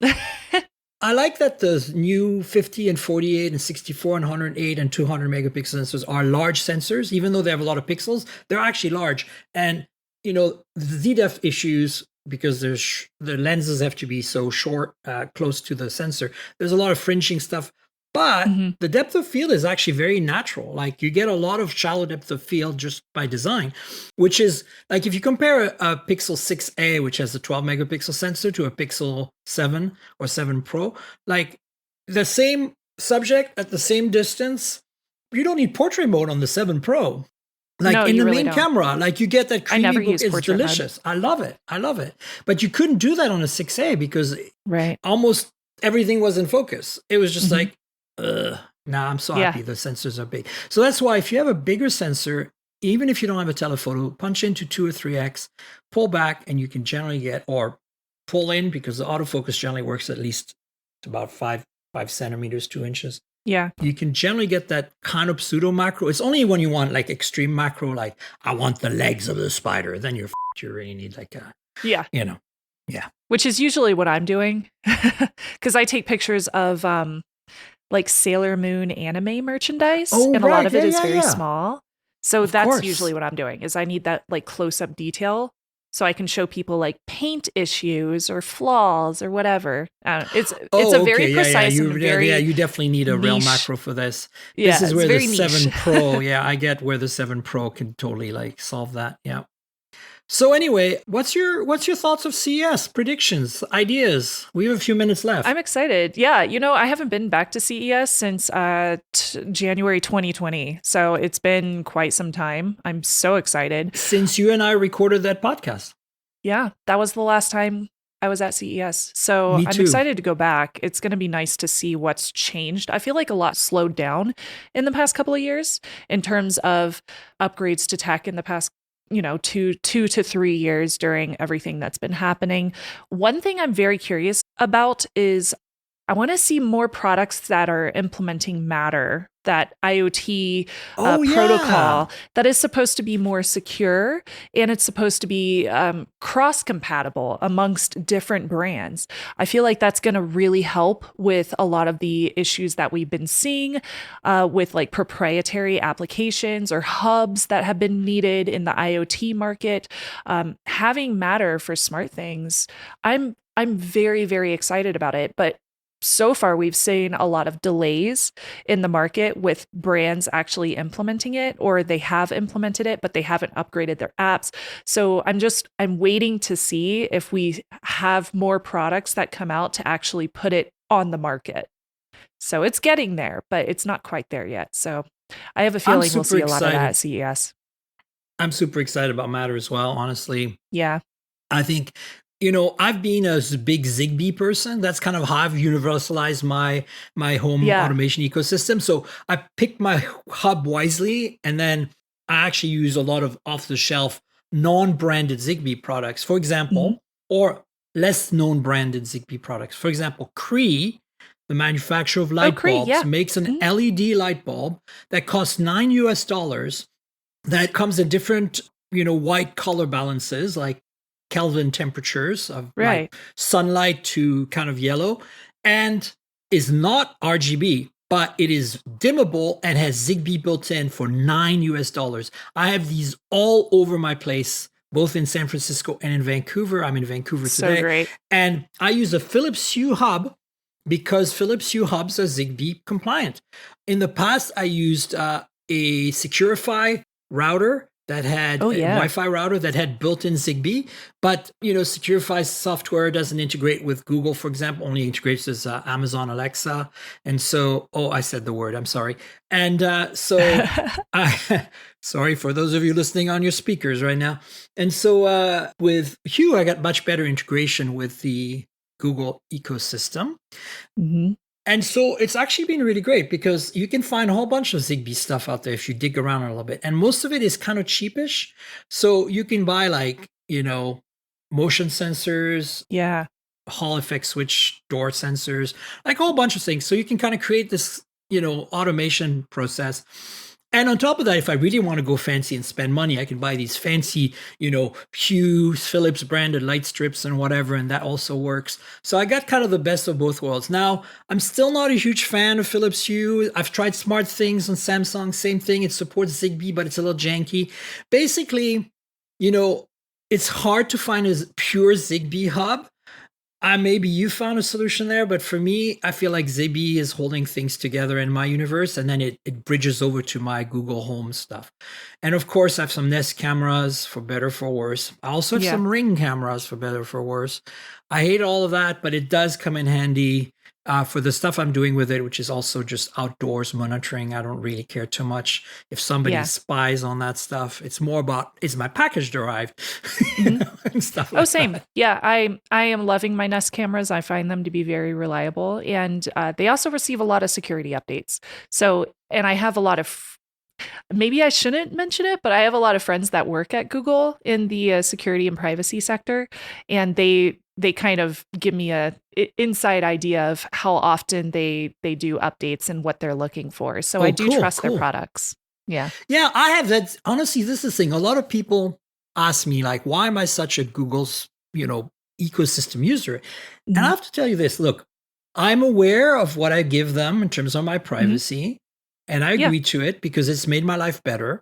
I like that the new 50 and 48 and 64 and 108 and 200 megapixel sensors are large sensors, even though they have a lot of pixels. They're actually large, and the ZDF issues, because the lenses have to be so short, close to the sensor. There's a lot of fringing stuff, but the depth of field is actually very natural. Like you get a lot of shallow depth of field just by design, which is like if you compare a Pixel 6a, which has a 12 megapixel sensor, to a Pixel 7 or 7 Pro, like the same subject at the same distance, you don't need portrait mode on the 7 Pro. Like in the main camera, like you get that creamy look. It's delicious. I love it. But you couldn't do that on a 6A because almost everything was in focus. It was just like, I'm so happy the sensors are big. So that's why if you have a bigger sensor, even if you don't have a telephoto, punch into 2 or 3x, pull back, and you can generally get, or pull in, because the autofocus generally works at least to about 5 centimeters, 2 inches. Yeah. You can generally get that kind of pseudo macro. It's only when you want like extreme macro, like I want the legs of the spider, then you really need like which is usually what I'm doing. Because I take pictures of like Sailor Moon anime merchandise, and a lot of it is very small. So that's usually what I'm doing, is I need that like close-up detail, so I can show people like paint issues or flaws or whatever. It's a very precise and very you definitely need a real macro for this. This is where the 7 Pro, I get where the 7 Pro can totally like solve that. Yeah. So anyway, what's your thoughts of CES, predictions, ideas? We have a few minutes left. I'm excited. Yeah, I haven't been back to CES since January 2020, so it's been quite some time. I'm so excited. Since you and I recorded that podcast. Yeah, that was the last time I was at CES. So I'm excited to go back. It's going to be nice to see what's changed. I feel like a lot slowed down in the past couple of years in terms of upgrades to tech in the past 2 to 3 years during everything that's been happening. One thing I'm very curious about is I want to see more products that are implementing Matter, that IoT protocol that is supposed to be more secure, and it's supposed to be cross-compatible amongst different brands. I feel like that's going to really help with a lot of the issues that we've been seeing with like proprietary applications or hubs that have been needed in the IoT market. Having Matter for smart things, I'm very, very excited about it, but so far, we've seen a lot of delays in the market with brands actually implementing it, or they have implemented it, but they haven't upgraded their apps. So I'm waiting to see if we have more products that come out to actually put it on the market. So it's getting there, but it's not quite there yet. So I have a feeling we'll see a lot of that at CES. I'm super excited about Matter as well, honestly. Yeah. I think I've been a big Zigbee person. That's kind of how I've universalized my home automation ecosystem. So I picked my hub wisely, and then I actually use a lot of off-the-shelf, non-branded Zigbee products, for example, or less known branded Zigbee products. For example, Cree, the manufacturer of light bulbs, makes an LED light bulb that costs $9 that comes in different, white color balances, like Kelvin temperatures of like sunlight to kind of yellow, and is not RGB, but it is dimmable and has Zigbee built in for $9. I have these all over my place, both in San Francisco and in Vancouver. I'm in Vancouver today. So great. And I use a Philips Hue hub because Philips Hue hubs are Zigbee compliant. In the past, I used a Securify router that had a Wi-Fi router that had built-in Zigbee, but Securify's software doesn't integrate with Google, for example, only integrates with Amazon Alexa. And so, I said the word, I'm sorry. And sorry for those of you listening on your speakers right now. And so with Hue, I got much better integration with the Google ecosystem. Mm-hmm. And so it's actually been really great because you can find a whole bunch of Zigbee stuff out there if you dig around a little bit. And most of it is kind of cheapish. So you can buy motion sensors, Hall effect switch door sensors, like a whole bunch of things. So you can kind of create this, automation process. And on top of that, if I really want to go fancy and spend money, I can buy these fancy, Hughes, Philips branded light strips and whatever, and that also works. So I got kind of the best of both worlds. Now, I'm still not a huge fan of Philips Hue. I've tried Smart Things on Samsung, same thing. It supports Zigbee, but it's a little janky. Basically, it's hard to find a pure Zigbee hub. Maybe you found a solution there, but for me, I feel like Zigbee is holding things together in my universe, and then it bridges over to my Google Home stuff. And of course, I have some Nest cameras for better, for worse. I also have some Ring cameras for better, for worse. I hate all of that, but it does come in handy for the stuff I'm doing with it, which is also just outdoors monitoring. I don't really care too much if somebody spies on that stuff. It's more about, is my package derived? And stuff like same. that. Yeah, I am loving my Nest cameras. I find them to be very reliable. And they also receive a lot of security updates. So, and I have a lot of, maybe I shouldn't mention it, but I have a lot of friends that work at Google in the security and privacy sector. And they kind of give me a inside idea of how often they do updates and what they're looking for. So I do trust their products. Yeah. Yeah, I have that. Honestly, this is the thing. A lot of people ask me, like, why am I such a Google's, ecosystem user? And I have to tell you this. Look, I'm aware of what I give them in terms of my privacy, and I agree to it because it's made my life better.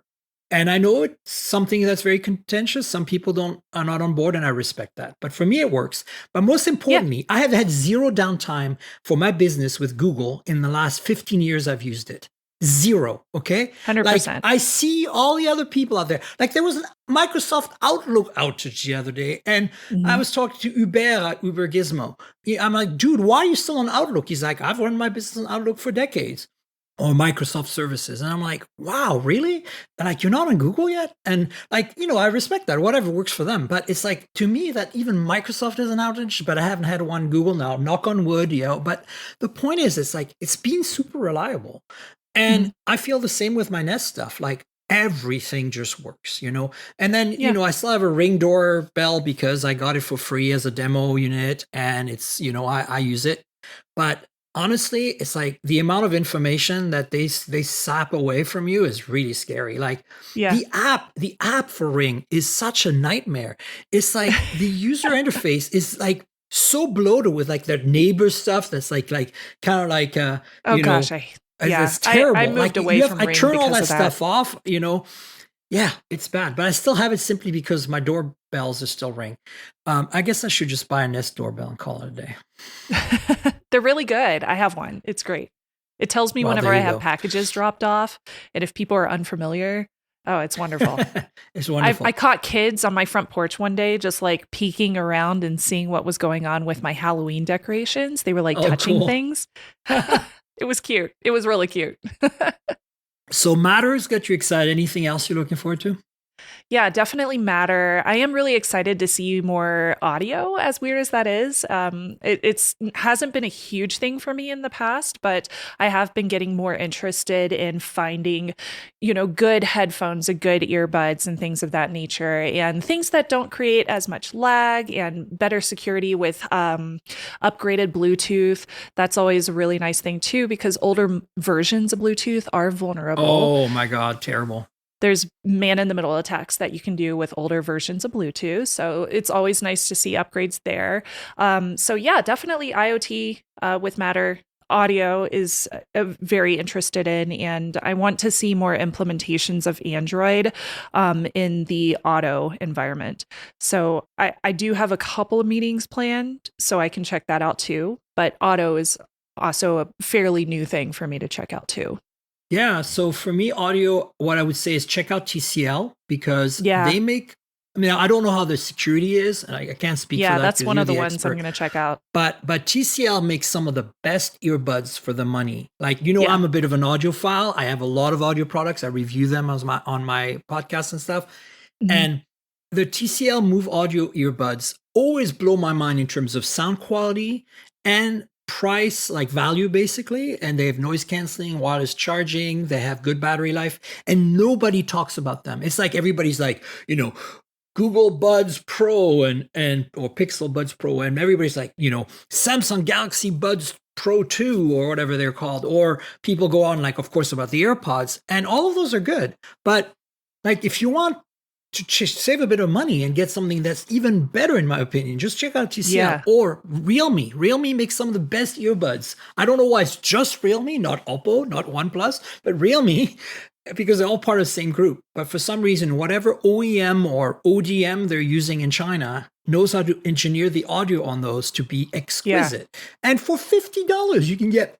And I know it's something that's very contentious. Some people are not on board, and I respect that. But for me, it works. But most importantly, I have had zero downtime for my business with Google in the last 15 years I've used it. Zero. Okay. 100%. Like, I see all the other people out there. Like, there was a Microsoft Outlook outage the other day, and I was talking to Hubert at Uber Gizmo. I'm like, dude, why are you still on Outlook? He's like, I've run my business on Outlook for decades. Or Microsoft services. And I'm like, wow, really? And like, you're not on Google yet? And like, I respect that, whatever works for them. But it's like, to me, that even Microsoft is an outage, but I haven't had one Google now, knock on wood, But the point is, it's like, it's been super reliable. And I feel the same with my Nest stuff. Like, everything just works, And then, I still have a Ring doorbell because I got it for free as a demo unit. And it's, I use it. But honestly, it's like the amount of information that they sap away from you is really scary. Like the app for Ring is such a nightmare. It's like the user interface is like so bloated with like their neighbor stuff. That's like kind of like it's terrible. I moved away from Ring. I turn all that stuff off. Yeah, it's bad, but I still have it simply because my doorbells are still Ring. I guess I should just buy a Nest doorbell and call it a day. They're really good. I have one. It's great. It tells me whenever I have packages dropped off, and if people are unfamiliar. Oh, it's wonderful. It's wonderful. I caught kids on my front porch one day, just like peeking around and seeing what was going on with my Halloween decorations. They were like touching things. It was cute. It was really cute. So Matter's got you excited. Anything else you're looking forward to? Yeah, definitely Matter. I am really excited to see more audio, as weird as that is. It hasn't been a huge thing for me in the past, but I have been getting more interested in finding, good headphones, good earbuds and things of that nature, and things that don't create as much lag and better security with upgraded Bluetooth. That's always a really nice thing too, because older versions of Bluetooth are vulnerable. Oh my God, terrible. There's man-in-the-middle attacks that you can do with older versions of Bluetooth. So it's always nice to see upgrades there. So yeah, definitely IoT with Matter. Audio is very interested in, and I want to see more implementations of Android in the auto environment. So I do have a couple of meetings planned, so I can check that out too. But auto is also a fairly new thing for me to check out too. Yeah. So for me, audio, what I would say is check out TCL because they make, I don't know how the security is, and I can't speak for that. Yeah, that's one of the ones I'm going to check out. But TCL makes some of the best earbuds for the money. Like, I'm a bit of an audiophile. I have a lot of audio products. I review them on my podcast and stuff. Mm-hmm. And the TCL Move Audio earbuds always blow my mind in terms of sound quality and price, like value basically, and they have noise canceling, wireless charging, they have good battery life, and nobody talks about them. It's like everybody's like, Google Buds Pro and or Pixel Buds Pro, and everybody's like, Samsung Galaxy Buds Pro 2 or whatever they're called, or people go on like, of course, about the AirPods, and all of those are good. But like, if you want to save a bit of money and get something that's even better, in my opinion, just check out TCL or Realme. Realme makes some of the best earbuds. I don't know why it's just Realme, not Oppo, not OnePlus, but Realme, because they're all part of the same group. But for some reason, whatever OEM or ODM they're using in China knows how to engineer the audio on those to be exquisite. Yeah. And for $50, you can get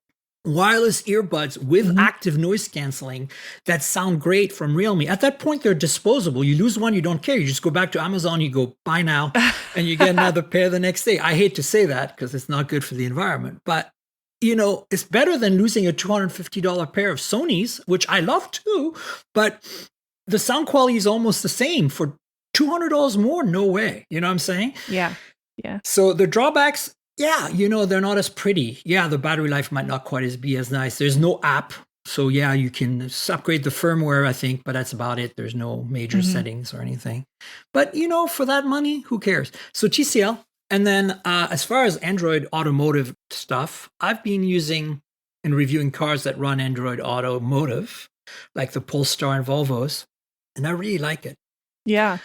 wireless earbuds with active noise canceling that sound great from Realme. At that point, they're disposable. You lose one, you don't care. You just go back to Amazon, you go buy now, and you get another pair the next day. I hate to say that because it's not good for the environment, but it's better than losing a $250 pair of Sony's, which I love too, but the sound quality is almost the same for $200 more. No way. You know what I'm saying? Yeah. Yeah. So the drawbacks, they're not as pretty. Yeah, the battery life might not quite be as nice. There's no app. So you can upgrade the firmware, I think, but that's about it. There's no major settings or anything. But, for that money, who cares? So TCL. And then as far as Android automotive stuff, I've been using and reviewing cars that run Android automotive, like the Polestar and Volvos, and I really like it. Yeah.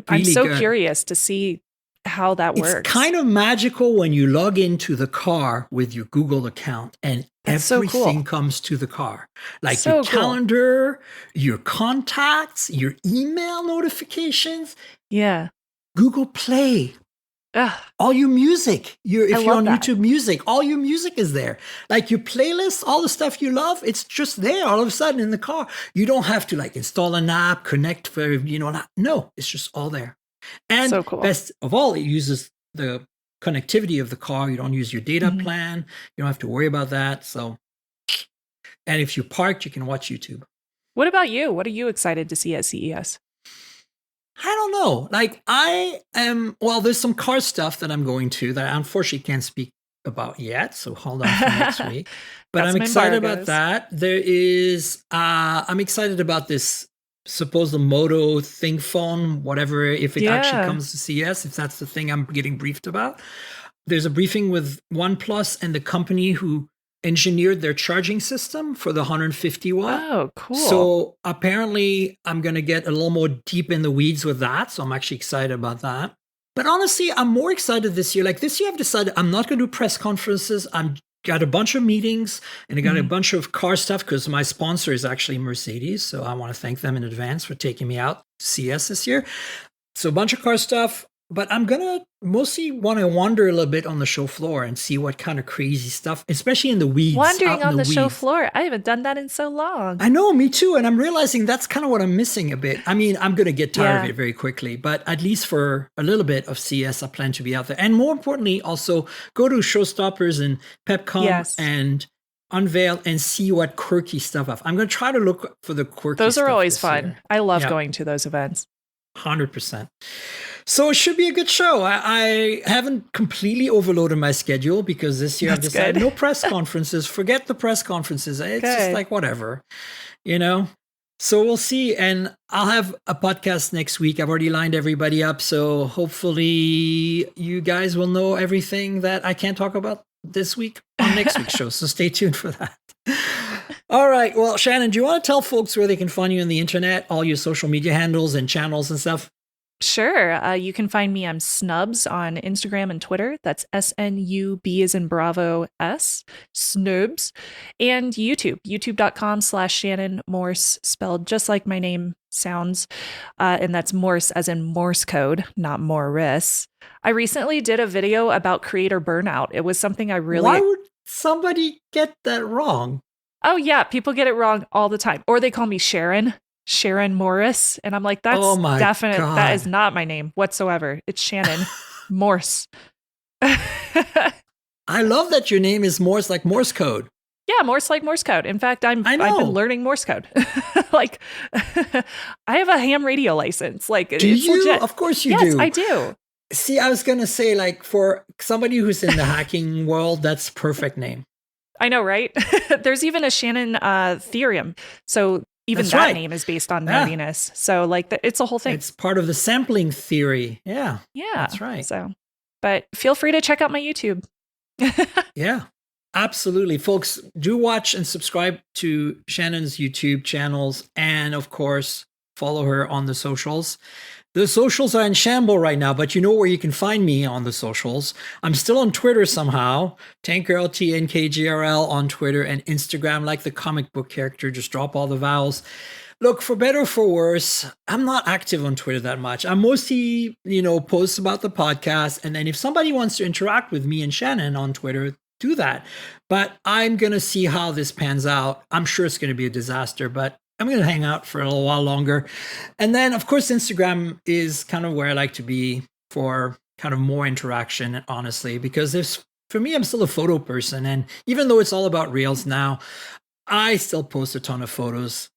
I'm so curious to see how that works. It's kind of magical when you log into the car with your Google account and everything comes to the car. Like your calendar, your contacts, your email notifications. Yeah. Google Play. All your music. If you're on YouTube Music, all your music is there. Like your playlists, all the stuff you love, it's just there all of a sudden in the car. You don't have to like install an app, connect for, no, it's just all there. And best of all, it uses the connectivity of the car. You don't use your data plan. You don't have to worry about that. So, and if you're parked, you can watch YouTube. What about you? What are you excited to see at CES? I don't know. Like there's some car stuff that I'm going to that I unfortunately can't speak about yet. So hold on for next week. But I'm excited about that. There is, I'm excited about this supposed Moto thing phone, whatever, if it actually comes to CES, if that's the thing I'm getting briefed about. There's a briefing with OnePlus and the company who engineered their charging system for the 150 watt. Oh, cool. So apparently I'm going to get a little more deep in the weeds with that. So I'm actually excited about that. But honestly, I'm more excited this year. Like this year, I've decided I'm not going to do press conferences. I'm got a bunch of meetings and I got a bunch of car stuff because my sponsor is actually Mercedes. So I want to thank them in advance for taking me out to CES this year. So a bunch of car stuff, but I'm going to mostly want to wander a little bit on the show floor and see what kind of crazy stuff, especially in the weeds. Wandering on the show floor. I haven't done that in so long. I know, me too. And I'm realizing that's kind of what I'm missing a bit. I mean, I'm going to get tired of it very quickly, but at least for a little bit of CES, I plan to be out there. And more importantly, also go to Showstoppers and PepCom and unveil and see what quirky stuff I'm going to try to look for the quirky stuff. Those are always fun. Year. I love going to those events. 100%. So it should be a good show. I haven't completely overloaded my schedule because this year I've decided no press conferences. Forget the press conferences. It's just like whatever, So we'll see. And I'll have a podcast next week. I've already lined everybody up. So hopefully you guys will know everything that I can't talk about this week on next week's show. So stay tuned for that. All right. Well, Shannon, do you want to tell folks where they can find you on the internet, all your social media handles and channels and stuff? Sure. You can find me, I'm Snubs on Instagram and Twitter. That's SNUB as in Bravo S, Snubs. And YouTube, youtube.com/Shannon Morse, spelled just like my name sounds. And that's Morse as in Morse code, not Morris. I recently did a video about creator burnout. It was something I really... Why would somebody get that wrong? Oh, yeah. People get it wrong all the time. Or they call me Sharon Morris. And I'm like, that's definite. God. That is not my name whatsoever. It's Shannon Morse. I love that your name is Morse like Morse code. Yeah, Morse like Morse code. In fact, I've been learning Morse code. Like, I have a ham radio license. Like, do it's you? Legit. Of course you do. Yes, I do. See, I was going to say, like, for somebody who's in the hacking world, that's perfect name. I know, right? There's even a Shannon theorem. So even that name is based on nerdiness. So like it's a whole thing. It's part of the sampling theory. Yeah. Yeah. That's right. So, but feel free to check out my YouTube. Yeah, absolutely. Folks, do watch and subscribe to Shannon's YouTube channels. And of course, follow her on the socials. The socials are in shambles right now, but you know where you can find me on the socials. I'm still on Twitter somehow. Tankgirl, TNKGRL on Twitter and Instagram, like the comic book character. Just drop all the vowels. Look, for better or for worse, I'm not active on Twitter that much. I'm mostly, posts about the podcast. And then if somebody wants to interact with me and Shannon on Twitter, do that. But I'm going to see how this pans out. I'm sure it's going to be a disaster, but I'm going to hang out for a little while longer. And then, of course, Instagram is kind of where I like to be for kind of more interaction, honestly, because for me, I'm still a photo person. And even though it's all about Reels now, I still post a ton of photos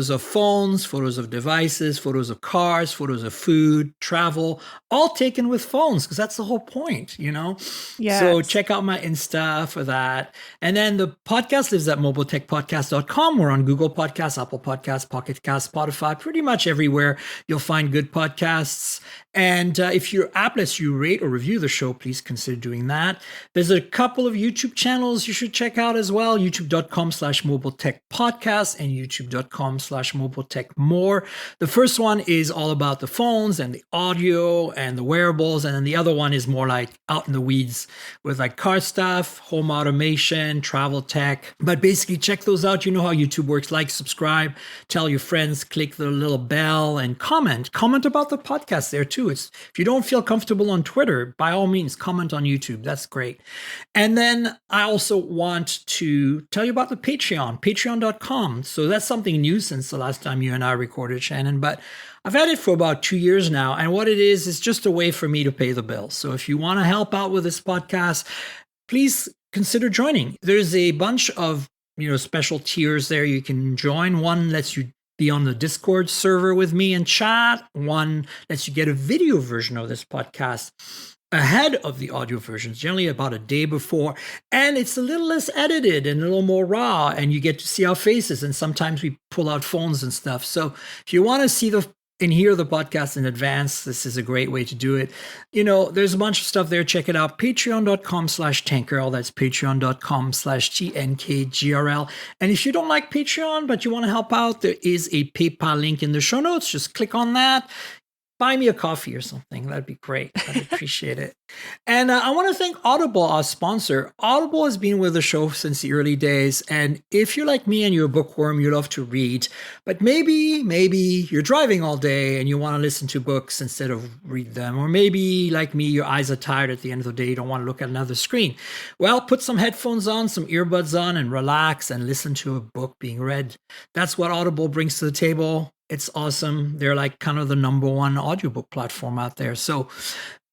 of phones, photos of devices, photos of cars, photos of food, travel, all taken with phones, because that's the whole point, Yeah. So check out my Insta for that. And then the podcast lives at mobiletechpodcast.com. We're on Google Podcasts, Apple Podcasts, Pocket Casts, Spotify, pretty much everywhere you'll find good podcasts. And if your app lets you rate or review the show, please consider doing that. There's a couple of YouTube channels you should check out as well. youtube.com/mobiletechpodcast and youtube.com/mobiletechmore. The first one is all about the phones and the audio and the wearables. And then the other one is more like out in the weeds with like car stuff, home automation, travel tech. But basically check those out. You know how YouTube works. Like, subscribe, tell your friends, click the little bell and comment about the podcast there too. If you don't feel comfortable on Twitter, by all means, comment on YouTube. That's great. And then I also want to tell you about the patreon.com. So that's something new since the last time you and I recorded, Shannon, but I've had it for about 2 years now. And what it is just a way for me to pay the bills. So if you want to help out with this podcast, please consider joining. There's a bunch of, special tiers there you can join. One lets you be on the Discord server with me and chat. One lets you get a video version of this podcast ahead of the audio versions, generally about a day before. And it's a little less edited and a little more raw, and you get to see our faces. And sometimes we pull out phones and stuff. So if you want to see and hear the podcast in advance, this is a great way to do it. There's a bunch of stuff there. Check it out. Patreon.com/Tankgirl. That's patreon.com/TNKGRL. And if you don't like Patreon, but you want to help out, there is a PayPal link in the show notes. Just click on that. Buy me a coffee or something. That'd be great. I'd appreciate it. And I want to thank Audible, our sponsor. Audible has been with the show since the early days. And if you're like me and you're a bookworm, you love to read, but maybe you're driving all day and you want to listen to books instead of read them. Or maybe like me, your eyes are tired at the end of the day. You don't want to look at another screen. Well, put some headphones on, some earbuds on, and relax and listen to a book being read. That's what Audible brings to the table. It's awesome. They're like kind of the number one audiobook platform out there. So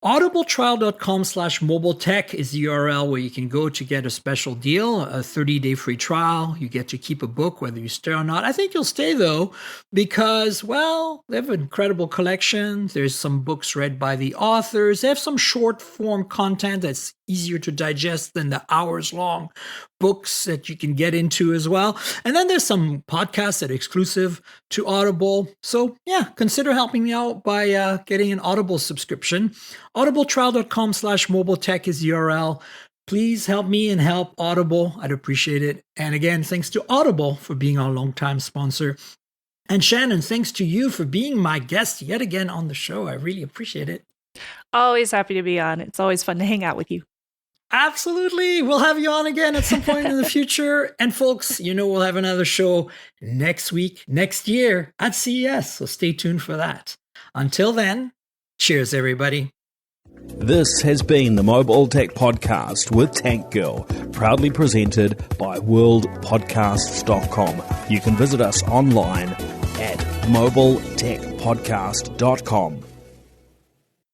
audibletrial.com/mobiletech is the URL where you can go to get a special deal, a 30-day free trial. You get to keep a book whether you stay or not. I think you'll stay though, because, well, they have an incredible collection. There's some books read by the authors. They have some short form content that's easier to digest than the hours long books that you can get into as well. And then there's some podcasts that are exclusive to Audible. So yeah, consider helping me out by getting an Audible subscription. audibletrial.com/mobiletech is the URL. Please help me and help Audible. I'd appreciate it. And again, thanks to Audible for being our longtime sponsor. And Shannon, thanks to you for being my guest yet again on the show. I really appreciate it. Always happy to be on. It's always fun to hang out with you. Absolutely. We'll have you on again at some point in the future. And folks, we'll have another show next week, next year at CES. So stay tuned for that. Until then, cheers, everybody. This has been the Mobile Tech Podcast with Tank Girl, proudly presented by worldpodcasts.com. You can visit us online at mobiletechpodcast.com.